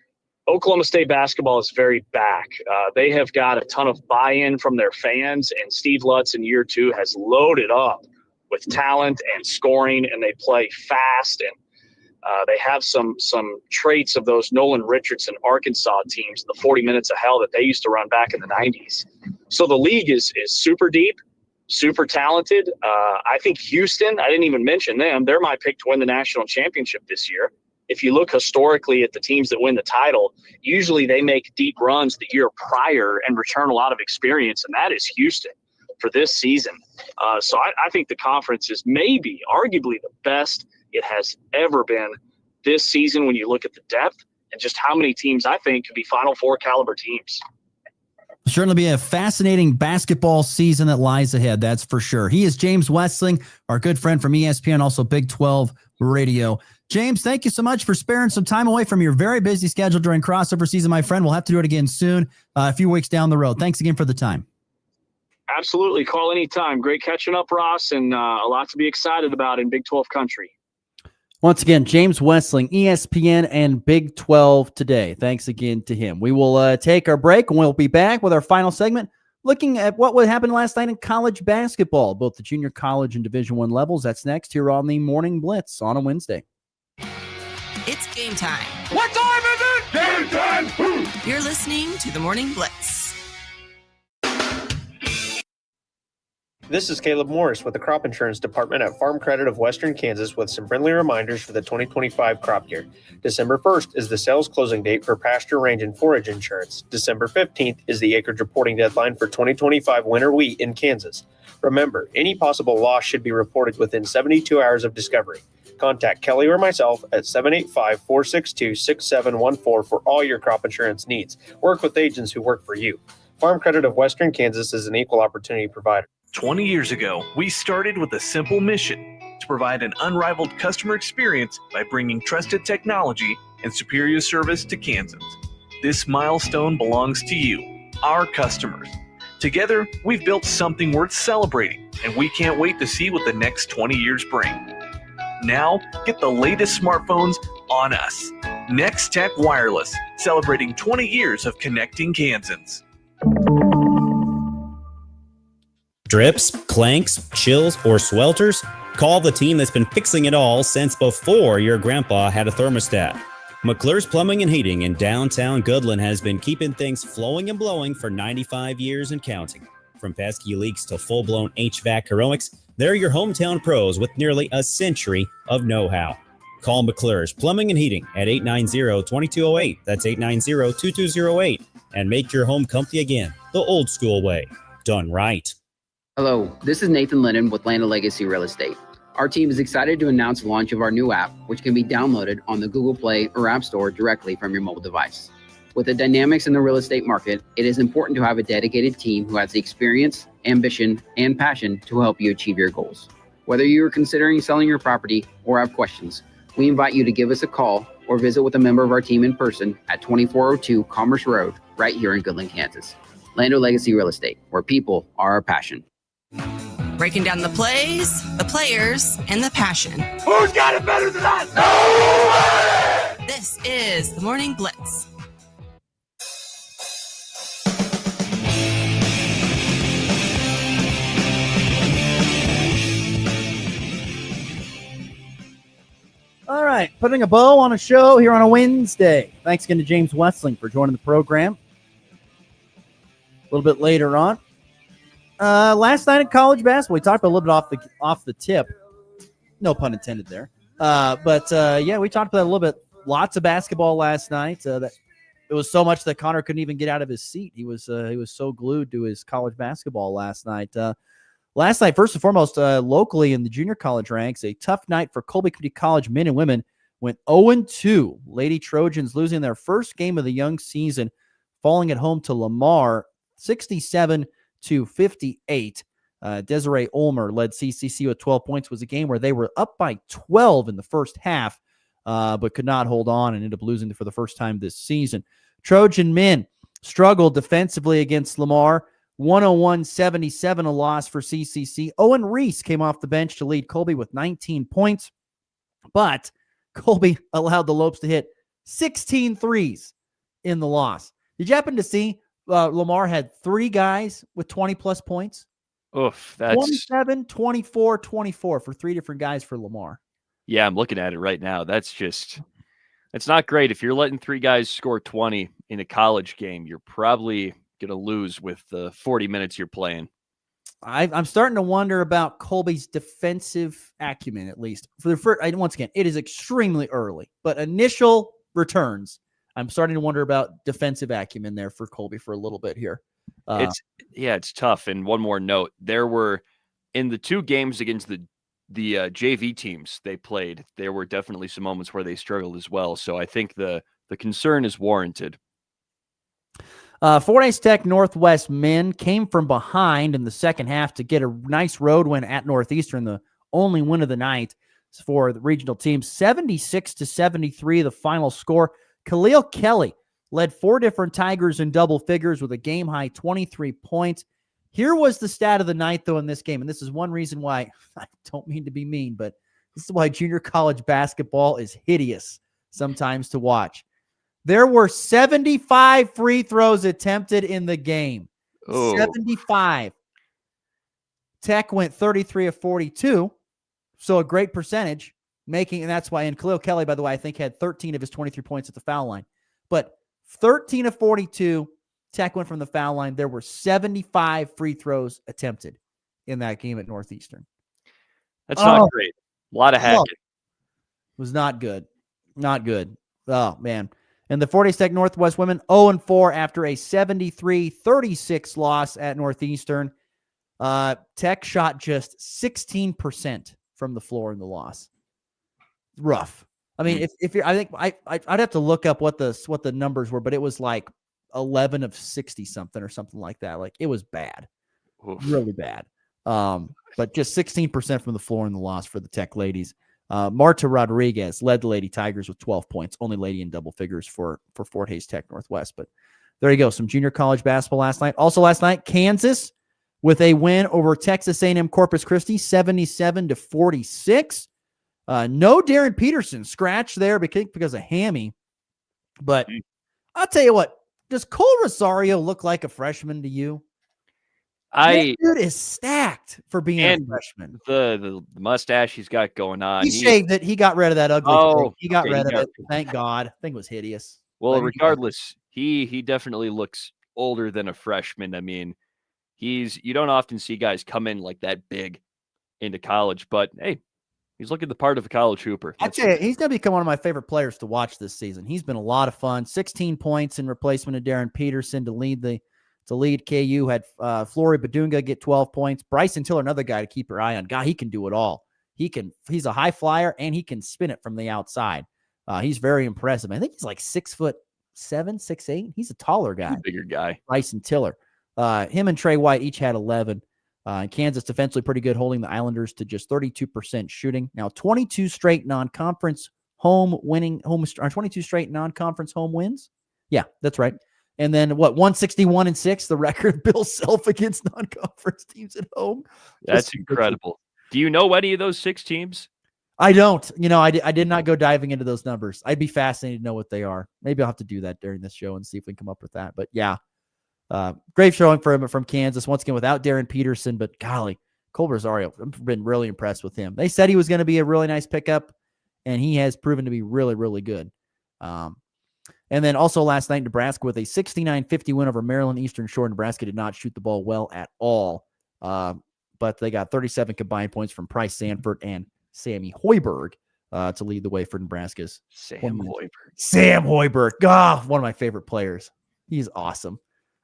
Oklahoma State basketball is very back. They have got a ton of buy-in from their fans, and Steve Lutz in year 2 has loaded up with talent and scoring, and they play fast, and they have some traits of those Nolan Richardson Arkansas teams, the 40 minutes of hell that they used to run back in the 90s. So the league is super deep. super talented. I think Houston, I didn't even mention them. They're my pick to win the national championship this year. If you look historically at the teams that win the title, usually they make deep runs the year prior and return a lot of experience, and that is Houston for this season. So I think the conference is maybe, arguably, the best it has ever been this season when you look at the depth and just how many teams I think could be Final Four caliber teams. Certainly be a fascinating basketball season that lies ahead, that's for sure. He is James Westling, our good friend from ESPN, also Big 12 Radio. James, thank you so much for sparing some time away from your very busy schedule during crossover season, my friend. We'll have to do it again soon, a few weeks down the road. Thanks again for the time. Absolutely. Call anytime. Great catching up, Ross, and a lot to be excited about in Big 12 country. Once again, James Westling, ESPN and Big 12 today. Thanks again to him. We will take our break, and we'll be back with our final segment, looking at what happened last night in college basketball, both the junior college and Division I levels. That's next here on the Morning Blitz on a Wednesday. It's game time. What time is it? Game time. You're listening to the Morning Blitz. This is Caleb Morris with the Crop Insurance Department at Farm Credit of Western Kansas with some friendly reminders for the 2025 crop year. December 1st is the sales closing date for pasture, range, and forage insurance. December 15th is the acreage reporting deadline for 2025 winter wheat in Kansas. Remember, any possible loss should be reported within 72 hours of discovery. Contact Kelly or myself at 785-462-6714 for all your crop insurance needs. Work with agents who work for you. Farm Credit of Western Kansas is an equal opportunity provider. 20 years ago, we started with a simple mission to provide an unrivaled customer experience by bringing trusted technology and superior service to Kansans. This milestone belongs to you, our customers. Together, we've built something worth celebrating, and we can't wait to see what the next 20 years bring. Now, get the latest smartphones on us. Next Tech Wireless, celebrating 20 years of connecting Kansans. Drips, clanks, chills, or swelters? Call the team that's been fixing it all since before your grandpa had a thermostat. McClure's Plumbing and Heating in downtown Goodland has been keeping things flowing and blowing for 95 years and counting. From pesky leaks to full-blown HVAC heroics, they're your hometown pros with nearly a century of know-how. Call McClure's Plumbing and Heating at 890-2208. That's 890-2208. And make your home comfy again, the old school way. Done right. Hello, this is Nathan Lennon with Land of Legacy Real Estate. Our team is excited to announce the launch of our new app, which can be downloaded on the Google Play or App Store directly from your mobile device. With the dynamics in the real estate market, it is important to have a dedicated team who has the experience, ambition, and passion to help you achieve your goals. Whether you are considering selling your property or have questions, we invite you to give us a call or visit with a member of our team in person at 2402 Commerce Road, right here in Goodland, Kansas. Land of Legacy Real Estate, where people are our passion. Breaking down the plays, the players, and the passion. Who's got it better than us? Nobody! This is the Morning Blitz. All right, putting a bow on a show here on a Wednesday. Thanks again to James Westling for joining the program. A little bit later on. Last night in college basketball, we talked a little bit off the tip. No pun intended there. Yeah, we talked about a little bit. Lots of basketball last night. That it was so much that Connor couldn't even get out of his seat. He was so glued to his college basketball last night. Last night, first and foremost, locally in the junior college ranks, a tough night for Colby Community College men and women. Went 0-2. Lady Trojans losing their first game of the young season, falling at home to Lamar, 67-58. Desiree Ulmer led CCC with 12 points. It was a game where they were up by 12 in the first half, but could not hold on and ended up losing for the first time this season. Trojan men struggled defensively against Lamar. 101-77, a loss for CCC. Owen Reese came off the bench to lead Colby with 19 points, but Colby allowed the Lopes to hit 16 threes in the loss. Did you happen to see Lamar had three guys with 20-plus points? Oof, that's 27, 24, 24 for three different guys for Lamar. Yeah, I'm looking at it right now. That's not great. If you're letting three guys score 20 in a college game, you're probably going to lose with the 40 minutes you're playing. I'm starting to wonder about Colby's defensive acumen, at least. For the first, once again, it is extremely early, but initial returns, I'm starting to wonder about defensive acumen there for Colby for a little bit here. It's tough. And one more note: there were in the 2 games against the JV teams they played, there were definitely some moments where they struggled as well. So I think the concern is warranted. Fort Hays Tech Northwest men came from behind in the second half to get a nice road win at Northeastern, the only win of the night for the regional team. 76-73, the final score. Khalil Kelly led 4 different Tigers in double figures with a game-high 23 points. Here was the stat of the night, though, in this game, and this is one reason why I don't mean to be mean, but this is why junior college basketball is hideous sometimes to watch. There were 75 free throws attempted in the game. 75. Tech went 33 of 42, so a great percentage, and that's why, and Khalil Kelly, by the way, I think had 13 of his 23 points at the foul line. But 13 of 42, Tech went from the foul line. There were 75 free throws attempted in that game at Northeastern. That's not great. A lot of hacking. Was not good. Not good. Oh, man. And the Fort Hays Tech Northwest women 0-4 after a 73-36 loss at Northeastern. Tech shot just 16% from the floor in the loss. Rough. I mean, if you're, I think I'd have to look up what the numbers were, but it was like 11 of 60 something or something like that. Like, it was bad, really bad. But just 16% from the floor in the loss for the Tech ladies. Marta Rodriguez led the Lady Tigers with 12 points, only lady in double figures for Fort Hays Tech Northwest. But there you go, some junior college basketball last night. Also last night, Kansas with a win over Texas A&M Corpus Christi, 77-46. No Darren Peterson scratch there because of hammy. But I'll tell you what, does Cole Rosario look like a freshman to you? That dude is stacked for being a freshman. The mustache he's got going on. He shaved it. He got rid of that ugly thing. He got rid of it. Thank God. I think it was hideous. Well, regardless, he definitely looks older than a freshman. I mean, you don't often see guys come in like that big into college, but hey, he's looking the part of a college hooper. I tell you, he's going to become one of my favorite players to watch this season. He's been a lot of fun. 16 points in replacement of Darren Peterson to lead KU. Had Flory Badunga get 12 points. Bryson Tiller, another guy to keep your eye on. God, he can do it all. He's a high flyer and he can spin it from the outside. He's very impressive. I think he's like 6'7", 6'8". He's a taller guy. Bigger guy. Bryson Tiller. Him and Trey White each had 11. Kansas defensively pretty good, holding the Islanders to just 32% shooting. Now 22 straight non-conference home 22 straight non-conference home wins. Yeah, that's right. And then 161-6, the record Bill Self against non-conference teams at home. That's incredible. Do you know any of those 6 teams? I don't. I did not go diving into those numbers. I'd be fascinated to know what they are. Maybe I'll have to do that during this show and see if we can come up with that. But yeah, great showing from Kansas. Once again, without Darren Peterson, but golly, Cole Rosario, I've been really impressed with him. They said he was going to be a really nice pickup, and he has proven to be really, really good. And then also last night, Nebraska with a 69-50 win over Maryland Eastern Shore. Nebraska did not shoot the ball well at all, but they got 37 combined points from Price Sanford and Sammy Hoiberg to lead the way for Nebraska's. Sam Hoiberg. God, one of my favorite players. He's awesome.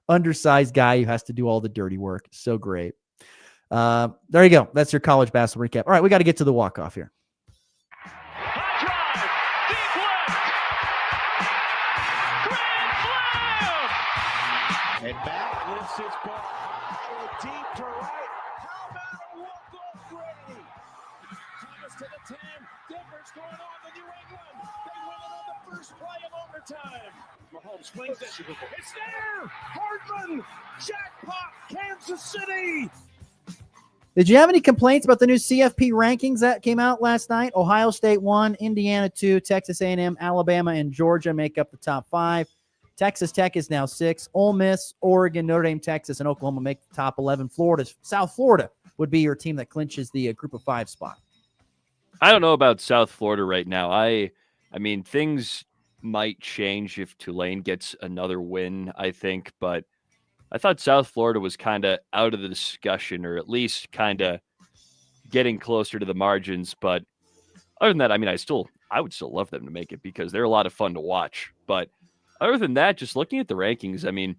Undersized guy who has to do all the dirty work. So great. There you go. That's your college basketball recap. All right, we got to get to the walk-off here. And back lifts his ball deep to right. How about a walk-off Brady? Thomas to the 10. Denver's going on to New England. They win it on the first play of overtime. Mahomes swings it. It's there. Hardman. Jackpot. Kansas City. Did you have any complaints about the new CFP rankings that came out last night? Ohio State 1, Indiana 2, Texas A&M, Alabama, and Georgia make up the top 5. Texas Tech is now 6. Ole Miss, Oregon, Notre Dame, Texas, and Oklahoma make the top 11. South Florida would be your team that clinches the group of 5 spot. I don't know about South Florida right now. I mean, things might change if Tulane gets another win, I think. But I thought South Florida was kind of out of the discussion, or at least kind of getting closer to the margins. But other than that, I mean, I would still love them to make it because they're a lot of fun to watch. But other than that, just looking at the rankings, I mean,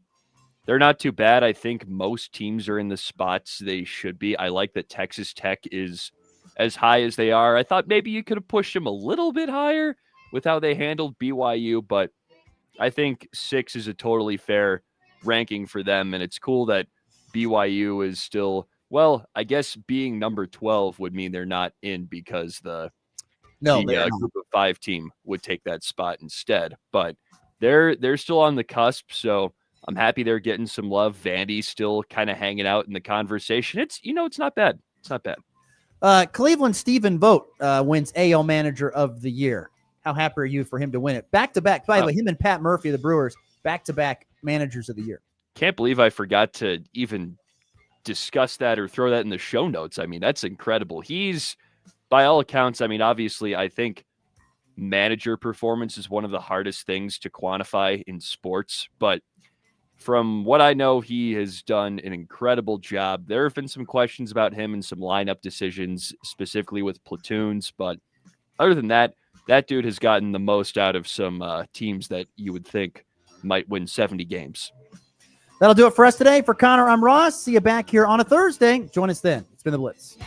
they're not too bad. I think most teams are in the spots they should be. I like that Texas Tech is as high as they are. I thought maybe you could have pushed them a little bit higher with how they handled BYU, but I think 6 is a totally fair ranking for them. And it's cool that BYU is still, well, I guess being number 12 would mean they're not in because the group of 5 team would take that spot instead. But they're still on the cusp, so I'm happy they're getting some love. Vandy's still kind of hanging out in the conversation. It's not bad. It's not bad. Cleveland Stephen Vogt wins AL Manager of the Year. How happy are you for him to win it? Back-to-back. By the way, him and Pat Murphy of the Brewers, back-to-back Managers of the Year. Can't believe I forgot to even discuss that or throw that in the show notes. I mean, that's incredible. He's, by all accounts, I mean, obviously, I think manager performance is one of the hardest things to quantify in sports, but from what I know, he has done an incredible job. There have been some questions about him and some lineup decisions, specifically with platoons, but other than that, that dude has gotten the most out of some teams that you would think might win 70 games. That'll do it for us today. For Connor, I'm Ross. See you back here on a Thursday. Join us then. It's been the Blitz.